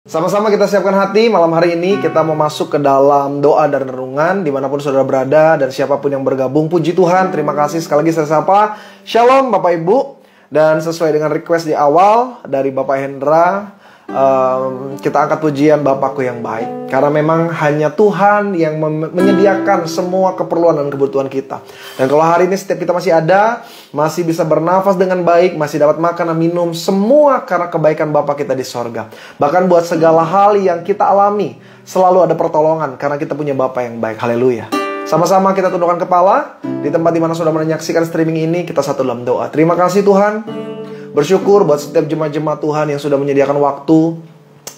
Sama-sama kita siapkan hati. Malam hari ini kita mau masuk ke dalam doa dan renungan. Dimanapun saudara berada dan siapapun yang bergabung, puji Tuhan, terima kasih. Sekali lagi saya sapa, Shalom Bapak Ibu. Dan sesuai dengan request di awal dari Bapak Hendra, kita angkat pujian Bapakku yang baik. Karena memang hanya Tuhan yang menyediakan semua keperluan dan kebutuhan kita. Dan kalau hari ini setiap kita masih ada, masih bisa bernafas dengan baik, masih dapat makan dan minum, semua karena kebaikan Bapa kita di sorga. Bahkan buat segala hal yang kita alami, selalu ada pertolongan karena kita punya Bapa yang baik. Haleluya. Sama-sama kita tundukkan kepala. Di tempat dimana sudah menyaksikan streaming ini, kita satu dalam doa. Terima kasih Tuhan. Bersyukur buat setiap jemaat-jemaat Tuhan yang sudah menyediakan waktu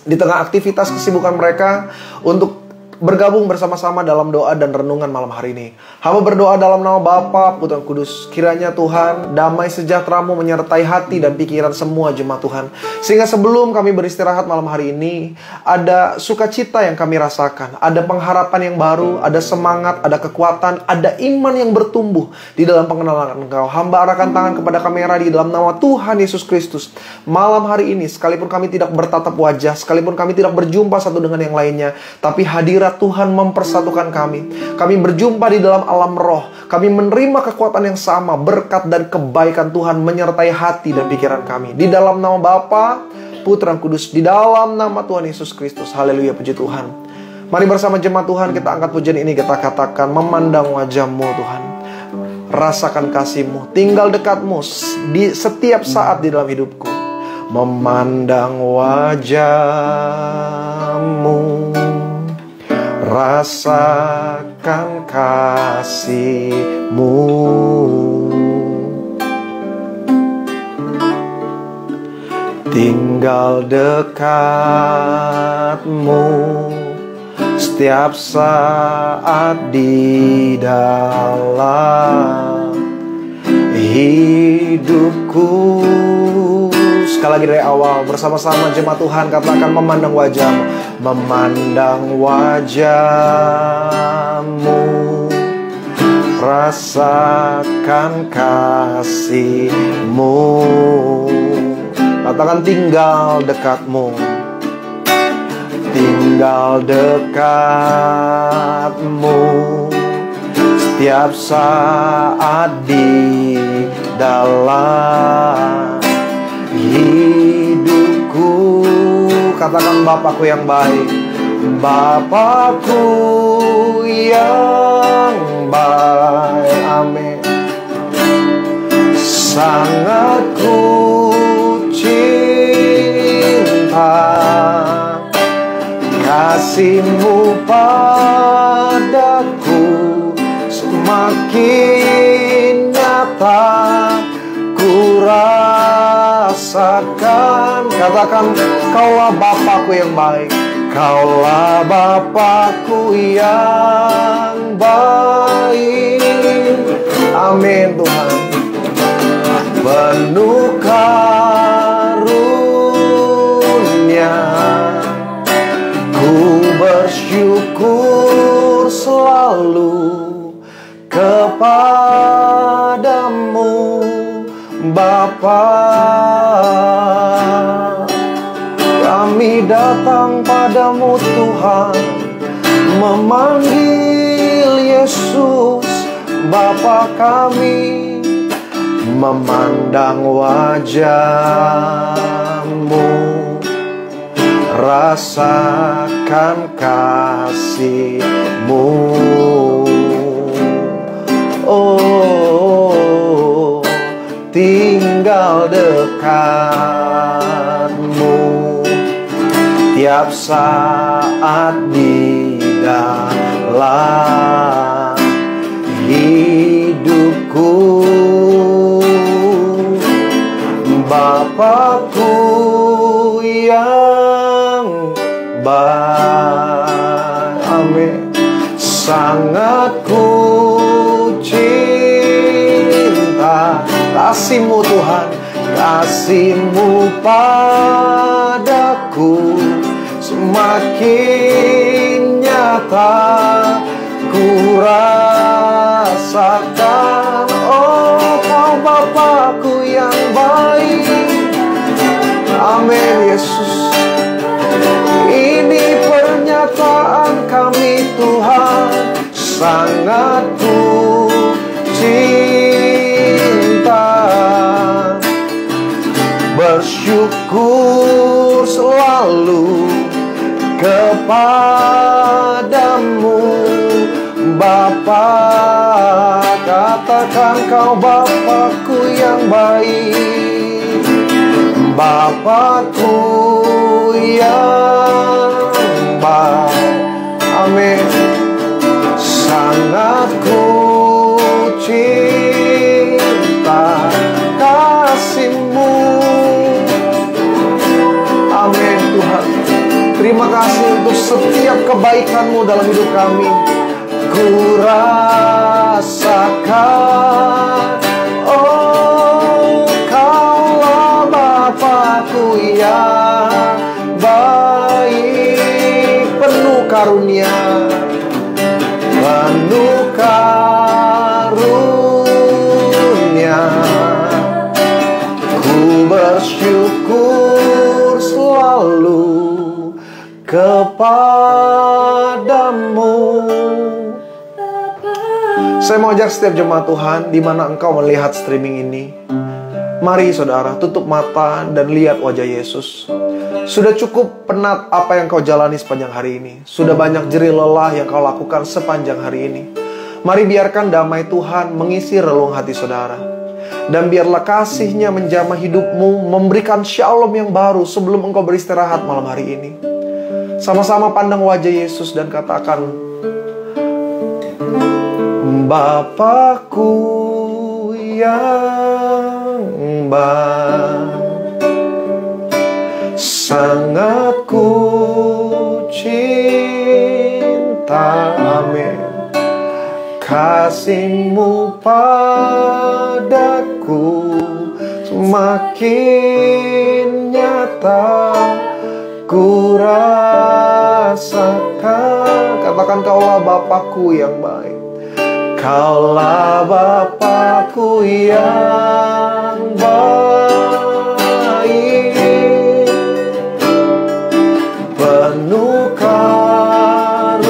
di tengah aktivitas kesibukan mereka untuk bergabung bersama-sama dalam doa dan renungan malam hari ini. Hamba berdoa dalam nama Bapa, Putra, Kudus. Kiranya Tuhan, damai sejahtera-Mu menyertai hati dan pikiran semua jemaat Tuhan. Sehingga sebelum kami beristirahat malam hari ini, ada sukacita yang kami rasakan. Ada pengharapan yang baru, ada semangat, ada kekuatan, ada iman yang bertumbuh di dalam pengenalan Engkau. Hamba arahkan tangan kepada kamera di dalam nama Tuhan Yesus Kristus. Malam hari ini, sekalipun kami tidak bertatap wajah, sekalipun kami tidak berjumpa satu dengan yang lainnya, tapi hadirat Tuhan mempersatukan kami. Kami berjumpa di dalam alam roh. Kami menerima kekuatan yang sama, berkat dan kebaikan Tuhan menyertai hati dan pikiran kami. Di dalam nama Bapa, Putra, Kudus, di dalam nama Tuhan Yesus Kristus. Haleluya, puji Tuhan. Mari bersama jemaat Tuhan kita angkat pujian ini, kita katakan, memandang wajah-Mu Tuhan, rasakan kasih-Mu, tinggal dekat-Mu di setiap saat di dalam hidupku. Memandang wajah-Mu, rasakan kasih-Mu, tinggal dekat-Mu setiap saat di dalam hidupku. Sekali lagi dari awal, bersama-sama jemaat Tuhan katakan, memandang wajah-Mu, memandang wajah-Mu, rasakan kasih-Mu. Katakan, tinggal dekat-Mu, tinggal dekat-Mu setiap saat di dalam hidupku. Katakan, Bapakku yang baik, Bapakku yang baik. Amin. Sangat ku cinta kasih-Mu padaku, semakin nyata ku rasakan. Katakan, Kaulah Bapakku yang baik, Kaulah Bapakku yang baik. Amin Tuhan. Penuh karunia, ku bersyukur selalu kepadamu Bapa. Kami datang padamu Tuhan, memanggil Yesus Bapa kami. Memandang wajah-Mu, rasakan kasih-Mu. Oh, tinggal dekat-Mu tiap saat di dalam hidupku. Bapakku yang baik. Amin. Sangat ku cinta kasih-Mu Tuhan, kasih-Mu padaku semakin nyata ku rasakan. Oh, Kau Bapakku yang baik. Amin Yesus. sangat ku cinta. Bersyukur selalu kepadamu Bapa. Katakan kau Bapakku yang baik, Bapakku yang baik. Amin. Sangat ku cinta kasih-Mu. Amin Tuhan. Terima kasih untuk setiap kebaikan-Mu dalam hidup kami. Ku rasakan, oh Kaulah Bapakku yang baik, penuh karunia, penuh karunia. Ku bersyukur selalu kepadamu. Saya mau ajak setiap jemaat Tuhan, di mana engkau melihat streaming ini, mari saudara tutup mata dan lihat wajah Yesus. Sudah cukup penat apa yang kau jalani sepanjang hari ini. Sudah banyak jerih lelah yang kau lakukan sepanjang hari ini. Mari biarkan damai Tuhan mengisi relung hati saudara. Dan biarlah kasih-Nya menjamah hidupmu, memberikan shalom yang baru sebelum engkau beristirahat malam hari ini. Sama-sama pandang wajah Yesus dan katakan, Bapakku yang baik, sangat ku cinta. Amin. Kasih-Mu padaku semakin nyata ku rasakan. Katakan, Kaulah Bapakku yang baik, Kaulah Bapakku yang baik, penuh karunia.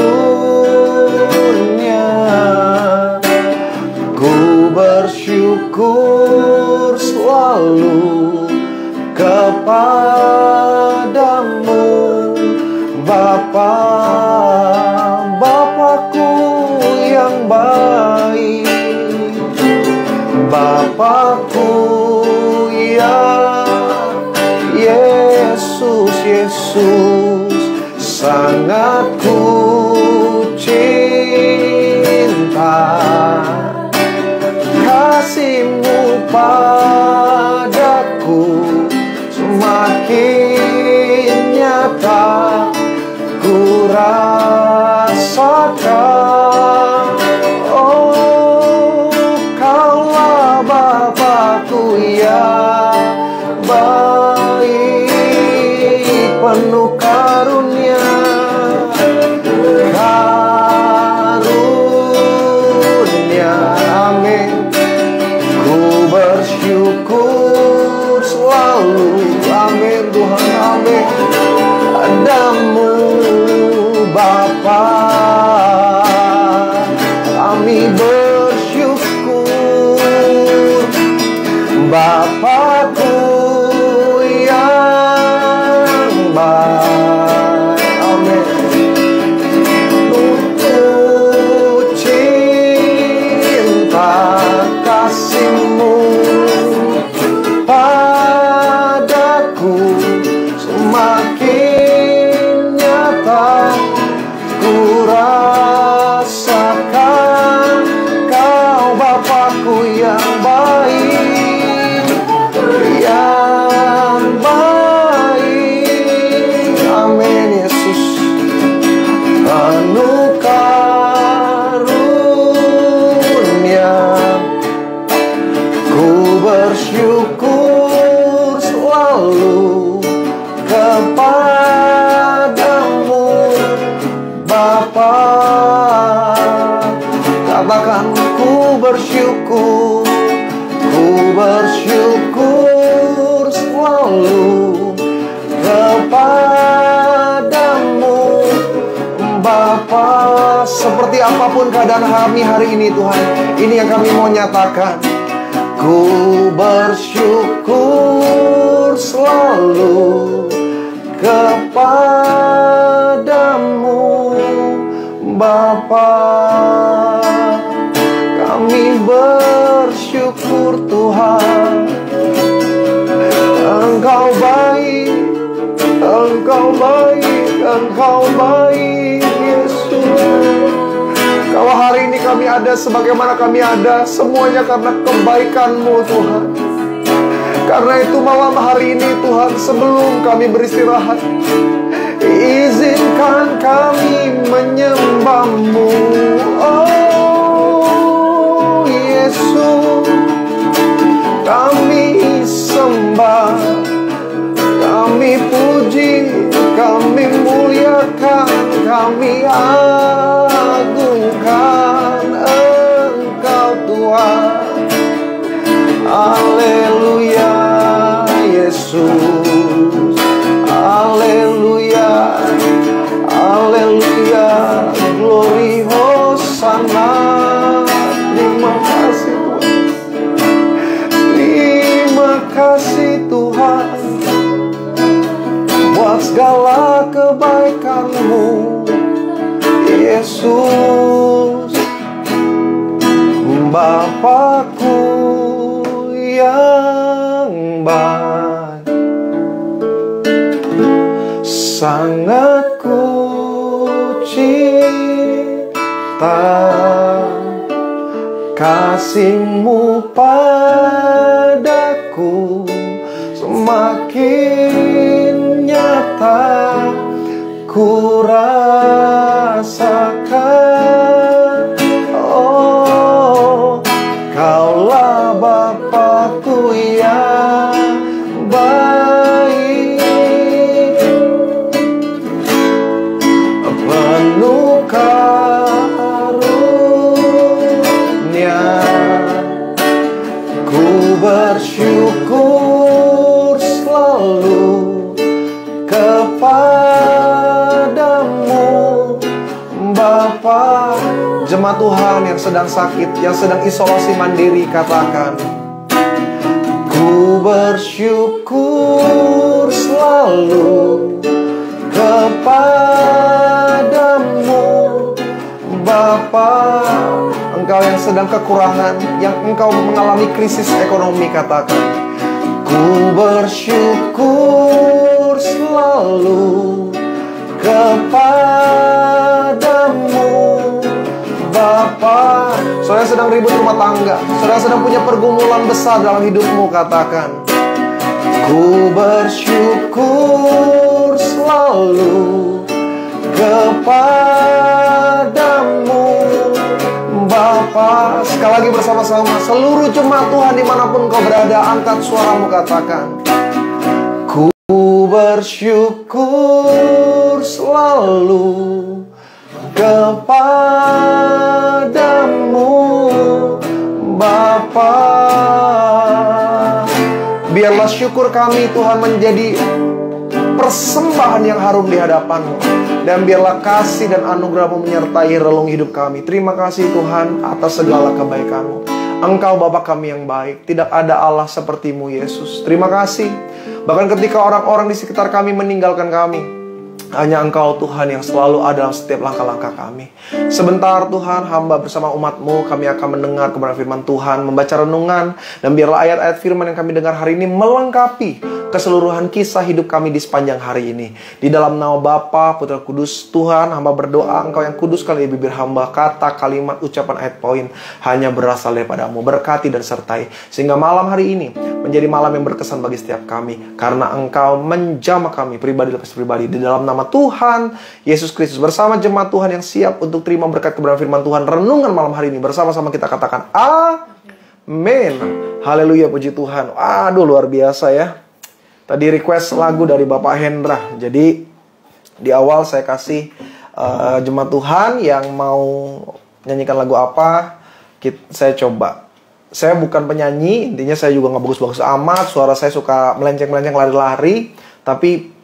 Ku bersyukur selalu kepadamu Bapa. Bapakku yang baik, Bapakku yang Yesus, Yesus, sangat ku cinta. Kasih-Mu padaku semakin nyata ku rasakan. Oh, Kaulah Bapakku yang baik, penuh karunia, seperti apapun keadaan kami hari ini Tuhan, ini yang kami mau nyatakan. Ku bersyukur selalu kepadamu Bapa. Kami bersyukur Tuhan, Engkau baik, Engkau baik, Engkau baik Yesus. Kalau hari ini kami ada sebagaimana kami ada, semuanya karena kebaikan-Mu Tuhan. Karena itu malam hari ini Tuhan, sebelum kami beristirahat, izinkan kami menyembah-Mu. Oh Yesus, kami sembah, kami puji, kami muliakan, kami agungkan Engkau Tuhan. Haleluya Yesus, haleluya, haleluya, glory Hosanna. Terima kasih Tuhan, terima kasih Tuhan buat segala kebaikan-Mu Yesus. Bapakku yang baik, sangat ku cinta kasih-Mu padaku, semakin nyata ku rasakan. Oh, Kaulah Bapakku yang baik, penuh karunia. Ku bersyukur selalu kepadamu Bapa. Jemaat Tuhan yang sedang sakit, yang sedang isolasi mandiri, katakan, ku bersyukur selalu kepadamu Bapa. Engkau yang sedang kekurangan, yang engkau mengalami krisis ekonomi, katakan, ku bersyukur selalu kepadamu Bapa. Saudara sedang ribut rumah tangga, saudara sedang punya pergumulan besar dalam hidupmu, katakan, ku bersyukur selalu kepadamu Bapa. Sekali lagi bersama-sama, seluruh jemaat Tuhan dimanapun kau berada, angkat suaramu, katakan, ku bersyukur selalu kepadamu Bapa. Biarlah syukur kami Tuhan menjadi persembahan yang harum di hadapan-Mu, dan biarlah kasih dan anugerah-Mu menyertai relung hidup kami. Terima kasih Tuhan atas segala kebaikan-Mu. Engkau Bapa kami yang baik, tidak ada Allah seperti-Mu Yesus. Terima kasih. Bahkan ketika orang-orang di sekitar kami meninggalkan kami, hanya Engkau Tuhan yang selalu ada dalam setiap langkah-langkah kami. Sebentar Tuhan, hamba bersama umat-Mu, kami akan mendengar kebenaran firman Tuhan, membaca renungan, dan biarlah ayat-ayat firman yang kami dengar hari ini melengkapi keseluruhan kisah hidup kami di sepanjang hari ini. Di dalam nama Bapa, Putra, Kudus, Tuhan, hamba berdoa, Engkau yang kudus kali di bibir hamba, kata, kalimat, ucapan, ayat, poin hanya berasal daripada-Mu. Berkati dan sertai, sehingga malam hari ini menjadi malam yang berkesan bagi setiap kami, karena Engkau menjamah kami pribadi lepas pribadi. Di dalam nama Tuhan Yesus Kristus, bersama jemaat Tuhan yang siap untuk terima berkat kebenaran firman Tuhan, renungan malam hari ini bersama-sama kita katakan amin. Haleluya, puji Tuhan. Aduh, luar biasa ya. Tadi request lagu dari Bapak Hendra. Jadi di awal saya kasih jemaat Tuhan yang mau nyanyikan lagu apa, saya coba. Saya bukan penyanyi, intinya saya juga nggak bagus-bagus amat. Suara saya suka melenceng-melenceng, lari-lari. Tapi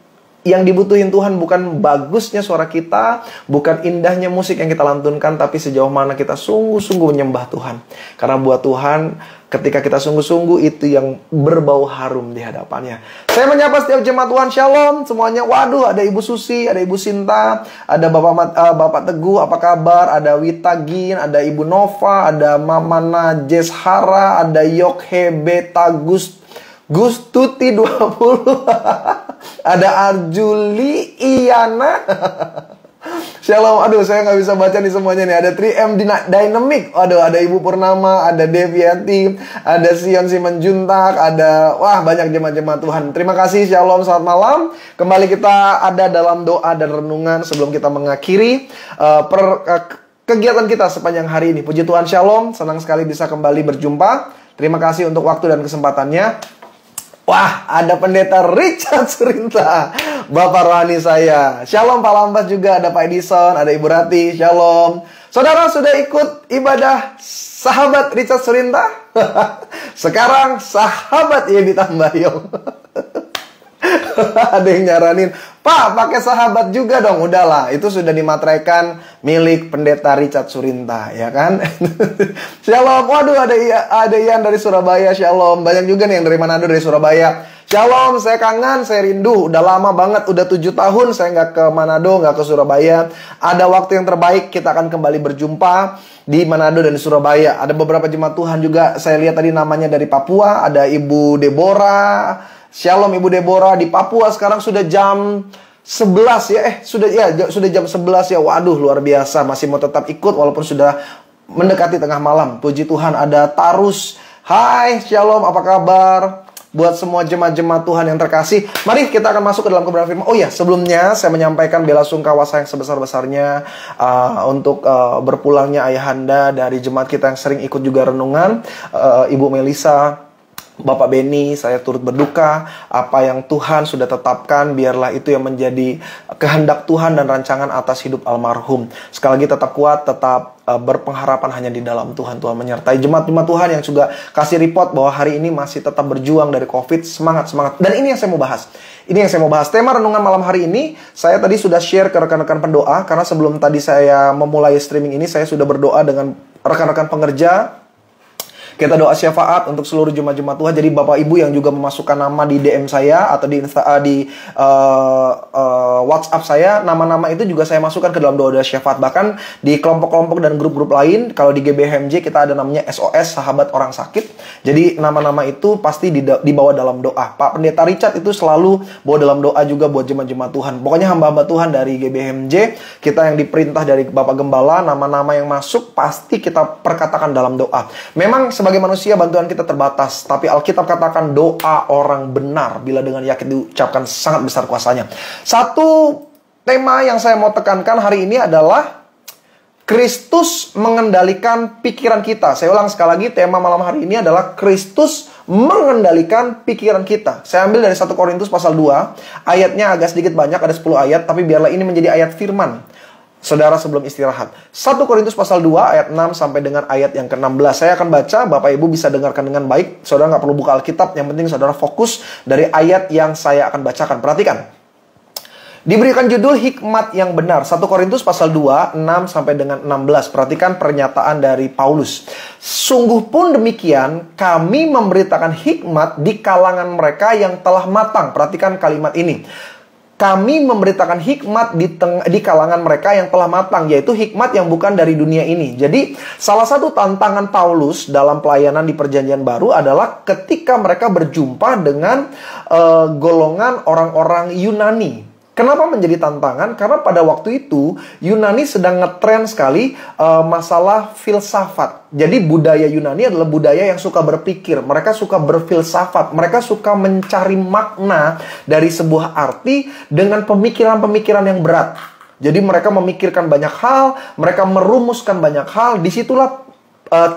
Yang dibutuhin Tuhan bukan bagusnya suara kita, bukan indahnya musik yang kita lantunkan, tapi sejauh mana kita sungguh-sungguh menyembah Tuhan. Karena buat Tuhan, ketika kita sungguh-sungguh, itu yang berbau harum di hadapannya. Saya menyapa setiap jemaat Tuhan, Shalom semuanya. Waduh, ada Ibu Susi, ada Ibu Sinta, ada Bapak Teguh, apa kabar? Ada Wita Gin, ada Ibu Nova, ada Mama Najes Hara, ada Yok Hebe Tagus Gustuti 20. Ada Arjuli Iyana. Shalom. Aduh, saya nggak bisa baca nih semuanya nih. Ada 3M Dynamic. Aduh, ada Ibu Purnama, ada Deviati, ada Sion Simanjuntak, ada banyak jemaat-jemaat Tuhan. Terima kasih. Shalom, selamat malam. Kembali kita ada dalam doa dan renungan sebelum kita mengakhiri kegiatan kita sepanjang hari ini. Puji Tuhan, Shalom. Senang sekali bisa kembali berjumpa. Terima kasih untuk waktu dan kesempatannya. Wah, ada Pendeta Richard Surinta, Bapak rohani saya. Shalom Pak Lampas juga, ada Pak Edison, ada Ibu Rati. Shalom. Saudara sudah ikut ibadah sahabat Richard Surinta? Sekarang sahabat Yebi Tambayong. Ada yang nyaranin, Pak, pakai sahabat juga dong. Udahlah, itu sudah dimateraikan milik Pendeta Richard Surinta, ya kan? Shalom. Waduh, ada Ian dari Surabaya. Shalom. Banyak juga nih yang dari Manado, dari Surabaya. Shalom, saya kangen, saya rindu. Udah lama banget, udah 7 tahun saya nggak ke Manado, nggak ke Surabaya. Ada waktu yang terbaik, kita akan kembali berjumpa di Manado dan di Surabaya. Ada beberapa jemaat Tuhan juga, saya lihat tadi namanya dari Papua. Ada Ibu Deborah. Shalom Ibu Deborah, di Papua sekarang sudah jam 11 ya. Sudah jam 11 ya. Waduh, luar biasa. Masih mau tetap ikut walaupun sudah mendekati tengah malam. Puji Tuhan, ada Tarus. Hai, Shalom, apa kabar? Buat semua jemaat-jemaat Tuhan yang terkasih, mari kita akan masuk ke dalam kebenaran firman. Oh ya, sebelumnya saya menyampaikan bela sungkawa saya yang sebesar-besarnya untuk berpulangnya ayahanda dari jemaat kita yang sering ikut juga renungan, Ibu Melisa, Bapak Beni. Saya turut berduka. Apa yang Tuhan sudah tetapkan, biarlah itu yang menjadi kehendak Tuhan dan rancangan atas hidup almarhum. Sekali lagi tetap kuat, tetap berpengharapan hanya di dalam Tuhan. Tuhan menyertai jemaat-jemaat Tuhan yang juga kasih report bahwa hari ini masih tetap berjuang dari COVID. Semangat. Dan ini yang saya mau bahas. Tema renungan malam hari ini, saya tadi sudah share ke rekan-rekan pendoa. Karena sebelum tadi saya memulai streaming ini, saya sudah berdoa dengan rekan-rekan pengerja. Kita doa syafaat untuk seluruh jemaat-jemaat Tuhan. Jadi Bapak Ibu yang juga memasukkan nama di DM saya atau di WhatsApp saya, nama-nama itu juga saya masukkan ke dalam doa syafaat. Bahkan di kelompok-kelompok dan grup-grup lain, kalau di GBHMJ kita ada namanya SOS, Sahabat Orang Sakit. Jadi nama-nama itu pasti dibawa dalam doa. Pak Pendeta Richard itu selalu bawa dalam doa juga buat jemaat-jemaat Tuhan. Pokoknya hamba-hamba Tuhan dari GBHMJ, kita yang diperintah dari Bapak Gembala, nama-nama yang masuk pasti kita perkatakan dalam doa. Memang sebagai manusia bantuan kita terbatas, tapi Alkitab katakan doa orang benar bila dengan yakin diucapkan sangat besar kuasanya. Satu tema yang saya mau tekankan hari ini adalah Kristus mengendalikan pikiran kita. Saya ulang sekali lagi, tema malam hari ini adalah Kristus mengendalikan pikiran kita. Saya ambil dari 1 Korintus pasal 2, ayatnya agak sedikit banyak, ada 10 ayat, tapi biarlah ini menjadi ayat firman saudara sebelum istirahat. 1 Korintus pasal 2 ayat 6 sampai dengan ayat yang ke-16. Saya akan baca, Bapak Ibu bisa dengarkan dengan baik. Saudara nggak perlu buka Alkitab, yang penting saudara fokus dari ayat yang saya akan bacakan. Perhatikan. Diberikan judul hikmat yang benar. 1 Korintus pasal 2, 6 sampai dengan 16. Perhatikan pernyataan dari Paulus. Sungguh pun demikian, kami memberitakan hikmat di kalangan mereka yang telah matang. Perhatikan kalimat ini. Kami memberitakan hikmat di kalangan mereka yang telah matang, yaitu hikmat yang bukan dari dunia ini. Jadi, salah satu tantangan Paulus dalam pelayanan di Perjanjian Baru adalah ketika mereka berjumpa dengan golongan orang-orang Yunani. Kenapa menjadi tantangan? Karena pada waktu itu Yunani sedang ngetren sekali masalah filsafat. Jadi budaya Yunani adalah budaya yang suka berpikir. Mereka suka berfilsafat. Mereka suka mencari makna dari sebuah arti dengan pemikiran-pemikiran yang berat. Jadi mereka memikirkan banyak hal, mereka merumuskan banyak hal. Disitulah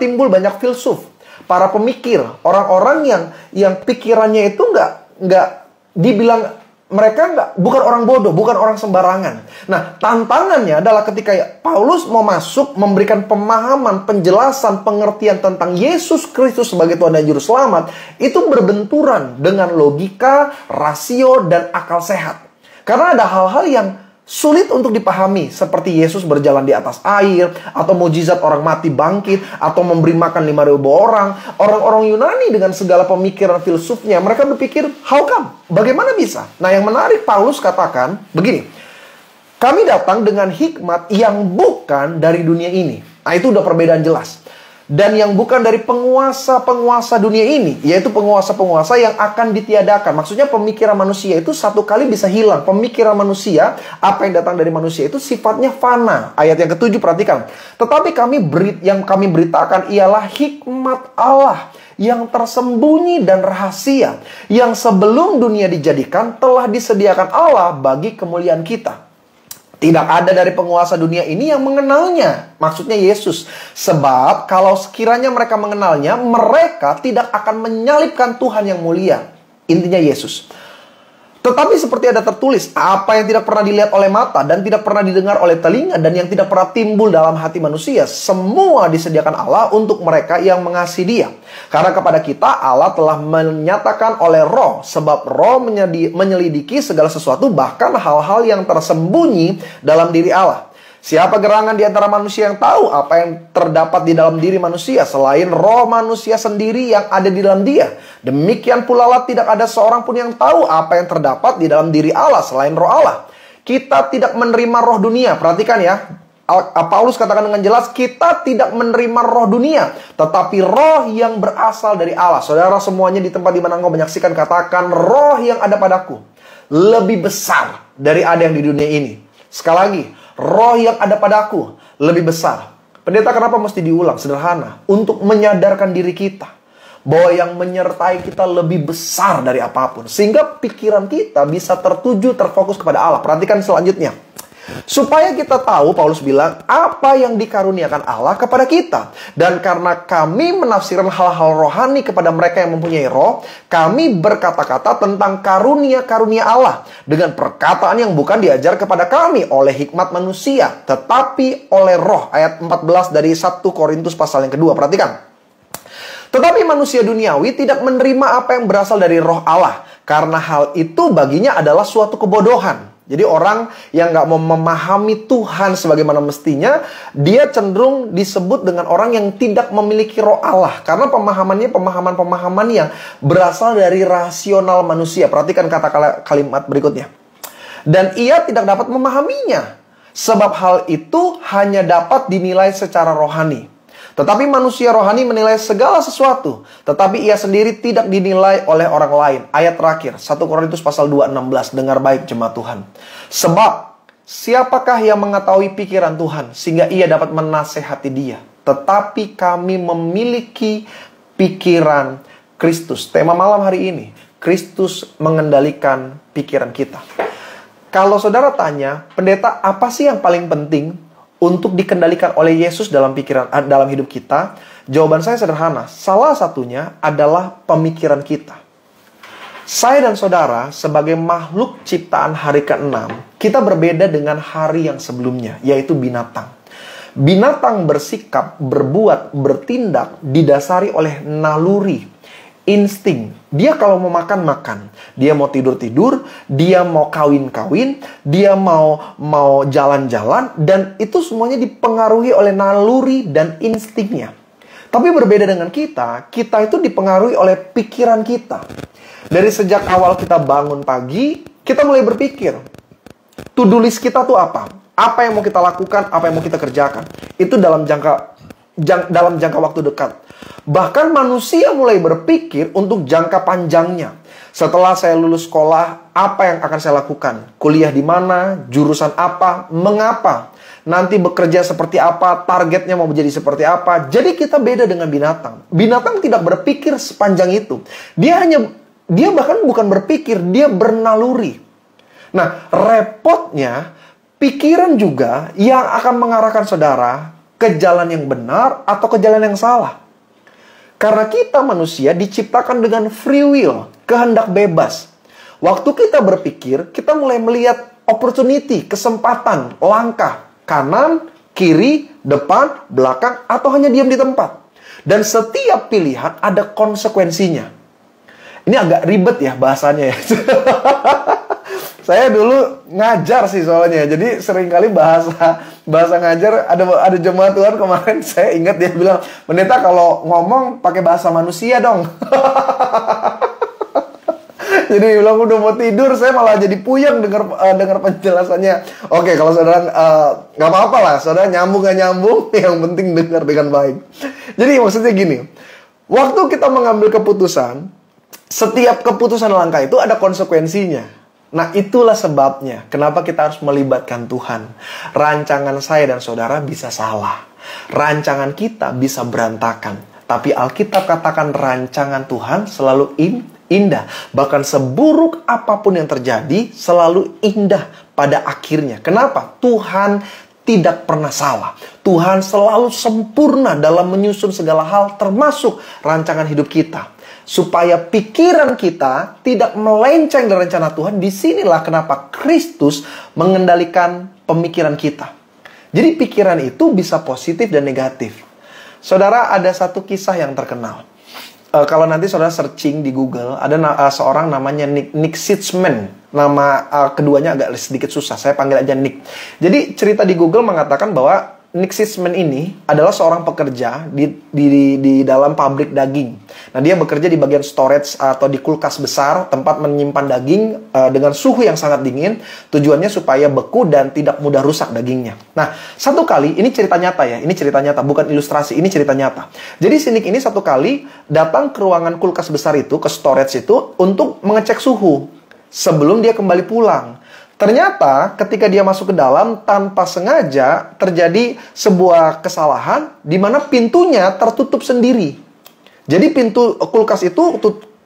timbul banyak filsuf, para pemikir, orang-orang yang pikirannya itu nggak dibilang. Mereka bukan orang bodoh, bukan orang sembarangan. Nah, tantangannya adalah ketika Paulus mau masuk, memberikan pemahaman, penjelasan, pengertian tentang Yesus Kristus sebagai Tuhan dan Juru Selamat, itu berbenturan dengan logika, rasio, dan akal sehat. Karena ada hal-hal yang sulit untuk dipahami, seperti Yesus berjalan di atas air, atau mukjizat orang mati bangkit, atau memberi makan 5.000 orang. Orang-orang Yunani dengan segala pemikiran filsufnya, mereka berpikir, how come? Bagaimana bisa? Nah, yang menarik, Paulus katakan begini, kami datang dengan hikmat yang bukan dari dunia ini. Nah, itu udah perbedaan jelas. Dan yang bukan dari penguasa-penguasa dunia ini, yaitu penguasa-penguasa yang akan ditiadakan. Maksudnya pemikiran manusia itu satu kali bisa hilang. Pemikiran manusia, apa yang datang dari manusia itu sifatnya fana. Ayat yang ke-7 perhatikan. Tetapi yang kami beritakan ialah hikmat Allah yang tersembunyi dan rahasia, yang sebelum dunia dijadikan telah disediakan Allah bagi kemuliaan kita. Tidak ada dari penguasa dunia ini yang mengenalnya. Maksudnya Yesus. Sebab kalau sekiranya mereka mengenalnya, mereka tidak akan menyalibkan Tuhan yang mulia. Intinya Yesus. Tetapi seperti ada tertulis, apa yang tidak pernah dilihat oleh mata dan tidak pernah didengar oleh telinga dan yang tidak pernah timbul dalam hati manusia, semua disediakan Allah untuk mereka yang mengasihi Dia. Karena kepada kita Allah telah menyatakan oleh Roh, sebab Roh menyelidiki segala sesuatu, bahkan hal-hal yang tersembunyi dalam diri Allah. Siapa gerangan di antara manusia yang tahu apa yang terdapat di dalam diri manusia selain roh manusia sendiri yang ada di dalam dia? Demikian pula lah tidak ada seorang pun yang tahu apa yang terdapat di dalam diri Allah selain roh Allah. Kita tidak menerima roh dunia. Perhatikan ya. Paulus katakan dengan jelas, kita tidak menerima roh dunia, tetapi roh yang berasal dari Allah. Saudara semuanya di tempat di mana engkau menyaksikan, katakan, roh yang ada padaku lebih besar dari ada yang di dunia ini. Sekali lagi, roh yang ada padaku lebih besar. Pendeta, kenapa mesti diulang? Sederhana. Untuk menyadarkan diri kita bahwa yang menyertai kita lebih besar dari apapun. Sehingga pikiran kita bisa tertuju, terfokus kepada Allah. Perhatikan selanjutnya. Supaya kita tahu, Paulus bilang, apa yang dikaruniakan Allah kepada kita. Dan karena kami menafsirkan hal-hal rohani kepada mereka yang mempunyai roh, kami berkata-kata tentang karunia-karunia Allah dengan perkataan yang bukan diajar kepada kami oleh hikmat manusia, tetapi oleh roh. Ayat 14 dari 1 Korintus pasal yang kedua. Perhatikan. Tetapi manusia duniawi tidak menerima apa yang berasal dari roh Allah, karena hal itu baginya adalah suatu kebodohan. Jadi orang yang gak mau memahami Tuhan sebagaimana mestinya, dia cenderung disebut dengan orang yang tidak memiliki roh Allah. Karena pemahamannya pemahaman-pemahaman yang berasal dari rasional manusia. Perhatikan kalimat berikutnya. Dan ia tidak dapat memahaminya, sebab hal itu hanya dapat dinilai secara rohani. Tetapi manusia rohani menilai segala sesuatu, tetapi ia sendiri tidak dinilai oleh orang lain. Ayat terakhir, 1 Korintus pasal 2:16. Dengar baik jemaat Tuhan. Sebab siapakah yang mengetahui pikiran Tuhan sehingga ia dapat menasehati dia? Tetapi kami memiliki pikiran Kristus. Tema malam hari ini, Kristus mengendalikan pikiran kita. Kalau saudara tanya, pendeta, apa sih yang paling penting untuk dikendalikan oleh Yesus dalam hidup kita? Jawaban saya sederhana. Salah satunya adalah pemikiran kita. Saya dan saudara sebagai makhluk ciptaan hari ke-6, kita berbeda dengan hari yang sebelumnya, yaitu binatang. Binatang bersikap, berbuat, bertindak didasari oleh naluri, insting. Dia kalau mau makan, makan. Dia mau tidur, dia mau kawin, dia mau jalan-jalan, dan itu semuanya dipengaruhi oleh naluri dan instingnya. Tapi berbeda dengan kita itu dipengaruhi oleh pikiran kita. Dari sejak awal kita bangun pagi, kita mulai berpikir, to-do list kita tuh apa? Apa yang mau kita lakukan, apa yang mau kita kerjakan. Itu dalam jangka waktu dekat. Bahkan manusia mulai berpikir untuk jangka panjangnya. Setelah saya lulus sekolah, apa yang akan saya lakukan? Kuliah di mana? Jurusan apa? Mengapa? Nanti bekerja seperti apa? Targetnya mau menjadi seperti apa? Jadi kita beda dengan binatang. Binatang tidak berpikir sepanjang itu. Dia bahkan bukan berpikir, dia bernaluri. Nah, repotnya pikiran juga yang akan mengarahkan saudara ke jalan yang benar atau ke jalan yang salah. Karena kita manusia diciptakan dengan free will, kehendak bebas. Waktu kita berpikir, kita mulai melihat opportunity, kesempatan, langkah, kanan, kiri, depan, belakang, atau hanya diam di tempat. Dan setiap pilihan ada konsekuensinya. Ini agak ribet ya bahasanya ya. Saya dulu ngajar sih soalnya. Jadi seringkali bahasa ngajar, ada jemaat Tuhan kemarin saya ingat dia bilang, "Pendeta kalau ngomong pakai bahasa manusia dong." Jadi dia bilang udah mau tidur, saya malah jadi puyeng dengar penjelasannya. Oke, kalau saudara nggak apa-apa lah, saudara nyambung nggak nyambung, yang penting dengar dengan baik. Jadi maksudnya gini, waktu kita mengambil keputusan, setiap keputusan langkah itu ada konsekuensinya. Nah, itulah sebabnya kenapa kita harus melibatkan Tuhan. Rancangan saya dan saudara bisa salah, rancangan kita bisa berantakan, tapi Alkitab katakan rancangan Tuhan selalu indah. Bahkan seburuk apapun yang terjadi, selalu indah pada akhirnya. Kenapa? Tuhan tidak pernah salah. Tuhan selalu sempurna dalam menyusun segala hal, termasuk rancangan hidup kita. Supaya pikiran kita tidak melenceng dari rencana Tuhan. Disinilah kenapa Kristus mengendalikan pemikiran kita. Jadi pikiran itu bisa positif dan negatif. Saudara, ada satu kisah yang terkenal. Kalau nanti saudara searching di Google, ada seorang namanya Nick Sitzman. Nama keduanya agak sedikit susah, saya panggil aja Nick. Jadi cerita di Google mengatakan bahwa Nick Sitzman ini adalah seorang pekerja di dalam pabrik daging. Nah, dia bekerja di bagian storage atau di kulkas besar, tempat menyimpan daging dengan suhu yang sangat dingin. Tujuannya supaya beku dan tidak mudah rusak dagingnya. Nah, satu kali, ini cerita nyata ya, ini cerita nyata, bukan ilustrasi, ini cerita nyata. Jadi si Nick ini satu kali datang ke ruangan kulkas besar itu, ke storage itu, untuk mengecek suhu sebelum dia kembali pulang. Ternyata ketika dia masuk ke dalam, tanpa sengaja terjadi sebuah kesalahan di mana pintunya tertutup sendiri. Jadi pintu kulkas itu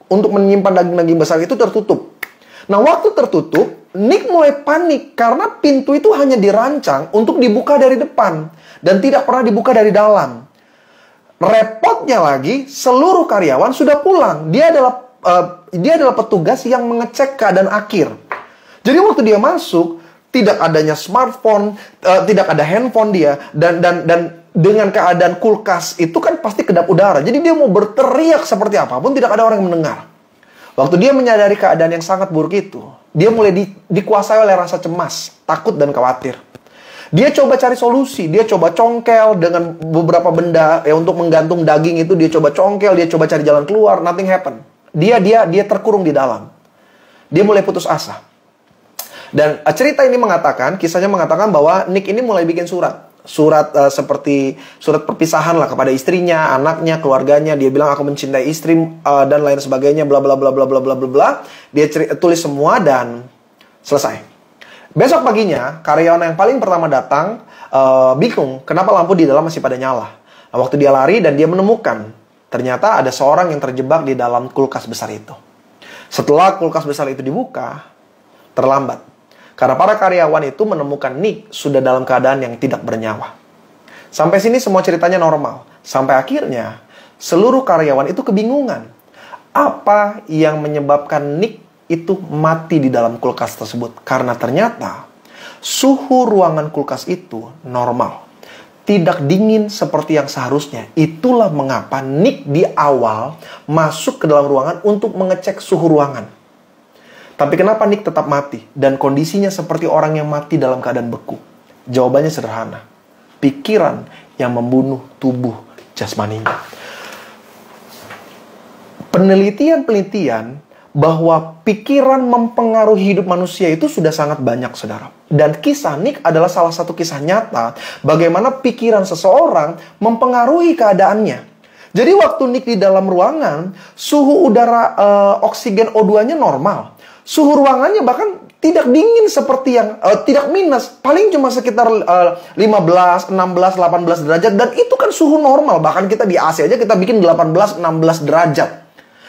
untuk menyimpan daging-daging besar itu tertutup. Nah, waktu tertutup, Nick mulai panik karena pintu itu hanya dirancang untuk dibuka dari depan dan tidak pernah dibuka dari dalam. Repotnya lagi, seluruh karyawan sudah pulang. Dia adalah petugas yang mengecek keadaan akhir. Jadi waktu dia masuk, tidak adanya smartphone, tidak ada handphone dia, dan dengan keadaan kulkas itu kan pasti kedap udara. Jadi dia mau berteriak seperti apapun, tidak ada orang yang mendengar. Waktu dia menyadari keadaan yang sangat buruk itu, dia mulai dikuasai oleh rasa cemas, takut dan khawatir. Dia coba cari solusi, dia coba congkel dengan beberapa benda ya untuk menggantung daging itu, dia coba congkel, dia coba cari jalan keluar, nothing happen. Dia terkurung di dalam. Dia mulai putus asa. Dan cerita ini kisahnya mengatakan bahwa Nick ini mulai bikin surat seperti surat perpisahan lah kepada istrinya, anaknya, keluarganya. Dia bilang aku mencintai istri dan lain sebagainya, bla bla bla bla bla bla bla. Dia tulis semua dan selesai. Besok paginya karyawan yang paling pertama datang bingung kenapa lampu di dalam masih pada nyala. Nah, waktu dia lari dan dia menemukan ternyata ada seorang yang terjebak di dalam kulkas besar itu. Setelah kulkas besar itu dibuka, terlambat. Karena para karyawan itu menemukan Nick sudah dalam keadaan yang tidak bernyawa. Sampai sini semua ceritanya normal. Sampai akhirnya seluruh karyawan itu kebingungan. Apa yang menyebabkan Nick itu mati di dalam kulkas tersebut? Karena ternyata suhu ruangan kulkas itu normal. Tidak dingin seperti yang seharusnya. Itulah mengapa Nick di awal masuk ke dalam ruangan untuk mengecek suhu ruangan. Tapi kenapa Nick tetap mati? Dan kondisinya seperti orang yang mati dalam keadaan beku. Jawabannya sederhana. Pikiran yang membunuh tubuh jasmaninya. Penelitian bahwa pikiran mempengaruhi hidup manusia itu sudah sangat banyak, saudara. Dan kisah Nick adalah salah satu kisah nyata bagaimana pikiran seseorang mempengaruhi keadaannya. Jadi waktu Nick di dalam ruangan, suhu udara oksigen O2-nya normal. Suhu ruangannya bahkan tidak dingin seperti yang tidak minus, paling cuma sekitar 15, 16, 18 derajat, dan itu kan suhu normal. Bahkan kita di AC aja kita bikin 18, 16 derajat.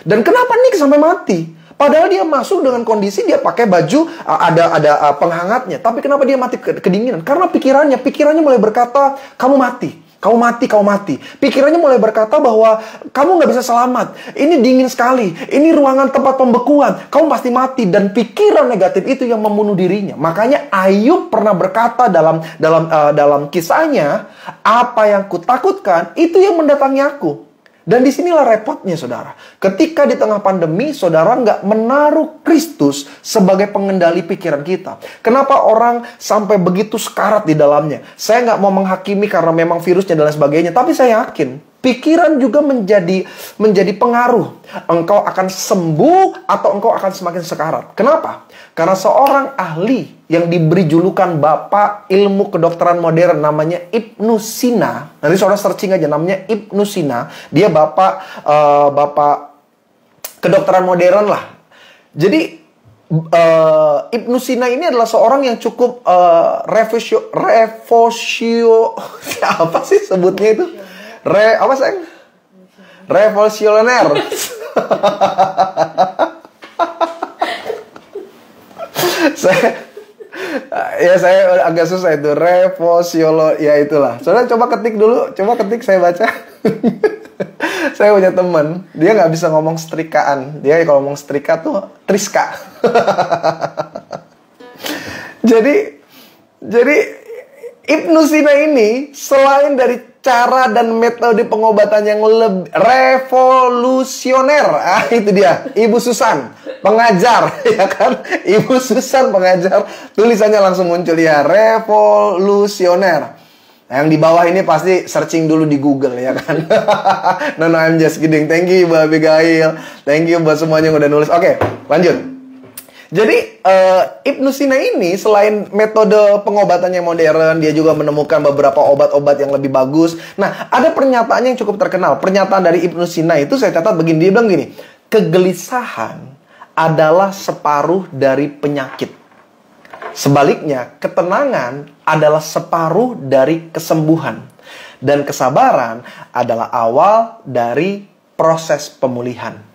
Dan kenapa Nick sampai mati? Padahal dia masuk dengan kondisi dia pakai baju ada penghangatnya, tapi kenapa dia mati kedinginan? Karena pikirannya mulai berkata, kamu mati. Kau mati. Pikirannya mulai berkata bahwa kamu nggak bisa selamat. Ini dingin sekali. Ini ruangan tempat pembekuan. Kamu pasti mati. Dan pikiran negatif itu yang membunuh dirinya. Makanya Ayub pernah berkata dalam kisahnya, apa yang kutakutkan itu yang mendatangi aku. Dan disinilah repotnya saudara. Ketika di tengah pandemi, saudara nggak menaruh Kristus sebagai pengendali pikiran kita. Kenapa orang sampai begitu sekarat di dalamnya? Saya nggak mau menghakimi karena memang virusnya dan lain sebagainya. Tapi saya yakin, pikiran juga menjadi pengaruh. Engkau akan sembuh atau engkau akan semakin sekarat. Kenapa? Karena seorang ahli yang diberi julukan Bapak Ilmu Kedokteran Modern namanya Ibnu Sina. Nanti saudara searching aja namanya Ibnu Sina. Dia bapak kedokteran modern lah. Jadi Ibnu Sina ini adalah seorang yang cukup apa sih sebutnya itu? Revolusioner. saya agak susah itu ya itulah. Saudara coba ketik dulu, saya baca. Saya punya teman, dia nggak bisa ngomong setrikaan. Dia kalau ngomong setrika tuh triska. jadi Ibnu Sina ini selain dari cara dan metode pengobatan yang lebih revolusioner, itu dia, Ibu Susan, pengajar, ya kan? Ibu Susan pengajar, tulisannya langsung muncul ya, revolusioner. Yang di bawah ini pasti searching dulu di Google, ya kan? No, I'm just kidding. Thank you Mbak Abigail, thank you buat semuanya yang udah nulis. Oke, lanjut. Jadi Ibnu Sina ini selain metode pengobatannya modern, dia juga menemukan beberapa obat-obat yang lebih bagus. Nah, ada pernyataannya yang cukup terkenal. Pernyataan dari Ibnu Sina itu saya catat begini, dia bilang gini, kegelisahan adalah separuh dari penyakit. Sebaliknya, ketenangan adalah separuh dari kesembuhan. Dan kesabaran adalah awal dari proses pemulihan.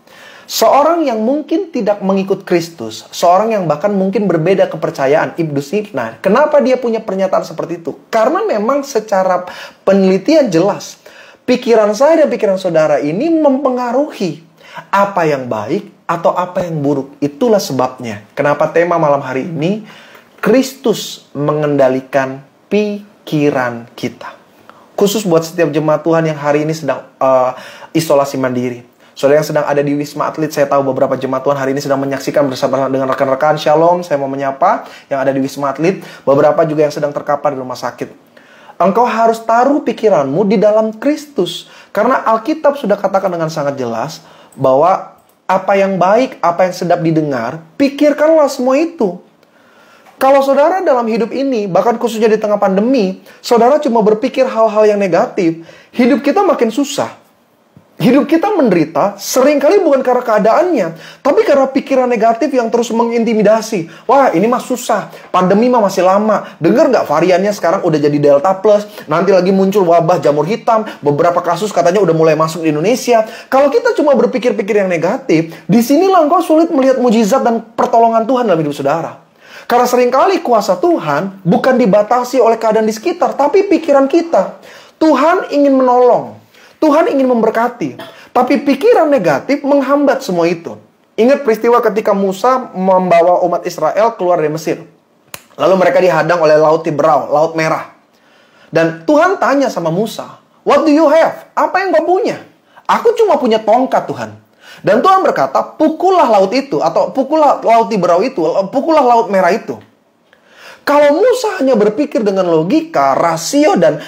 Seorang yang mungkin tidak mengikut Kristus, seorang yang bahkan mungkin berbeda kepercayaan, Ibnu Sina, kenapa dia punya pernyataan seperti itu? Karena memang secara penelitian jelas, pikiran saya dan pikiran saudara ini mempengaruhi apa yang baik atau apa yang buruk. Itulah sebabnya kenapa tema malam hari ini, Kristus mengendalikan pikiran kita. Khusus buat setiap jemaat Tuhan yang hari ini sedang isolasi mandiri. Saudara yang sedang ada di Wisma Atlet, saya tahu beberapa jemaat Tuhan hari ini sedang menyaksikan bersama dengan rekan-rekan. Shalom, saya mau menyapa yang ada di Wisma Atlet. Beberapa juga yang sedang terkapar di rumah sakit. Engkau harus taruh pikiranmu di dalam Kristus. Karena Alkitab sudah katakan dengan sangat jelas bahwa apa yang baik, apa yang sedap didengar, pikirkanlah semua itu. Kalau saudara dalam hidup ini, bahkan khususnya di tengah pandemi, saudara cuma berpikir hal-hal yang negatif, hidup kita makin susah. Hidup kita menderita, seringkali bukan karena keadaannya, tapi karena pikiran negatif yang terus mengintimidasi. Wah, ini mah susah, pandemi mah masih lama. Dengar nggak variannya sekarang udah jadi Delta Plus, nanti lagi muncul wabah jamur hitam, beberapa kasus katanya udah mulai masuk di Indonesia. Kalau kita cuma berpikir-pikir yang negatif, disinilah engkau sulit melihat mujizat dan pertolongan Tuhan dalam hidup saudara. Karena seringkali kuasa Tuhan bukan dibatasi oleh keadaan di sekitar, tapi pikiran kita. Tuhan ingin menolong. Tuhan ingin memberkati. Tapi pikiran negatif menghambat semua itu. Ingat peristiwa ketika Musa membawa umat Israel keluar dari Mesir. Lalu mereka dihadang oleh Laut Tiberau, Laut Merah. Dan Tuhan tanya sama Musa, "What do you have?" Apa yang kau punya? "Aku cuma punya tongkat, Tuhan." Dan Tuhan berkata, "Pukullah laut itu," atau "pukullah Laut Tiberau itu," "pukullah Laut Merah itu." Kalau Musa hanya berpikir dengan logika, rasio dan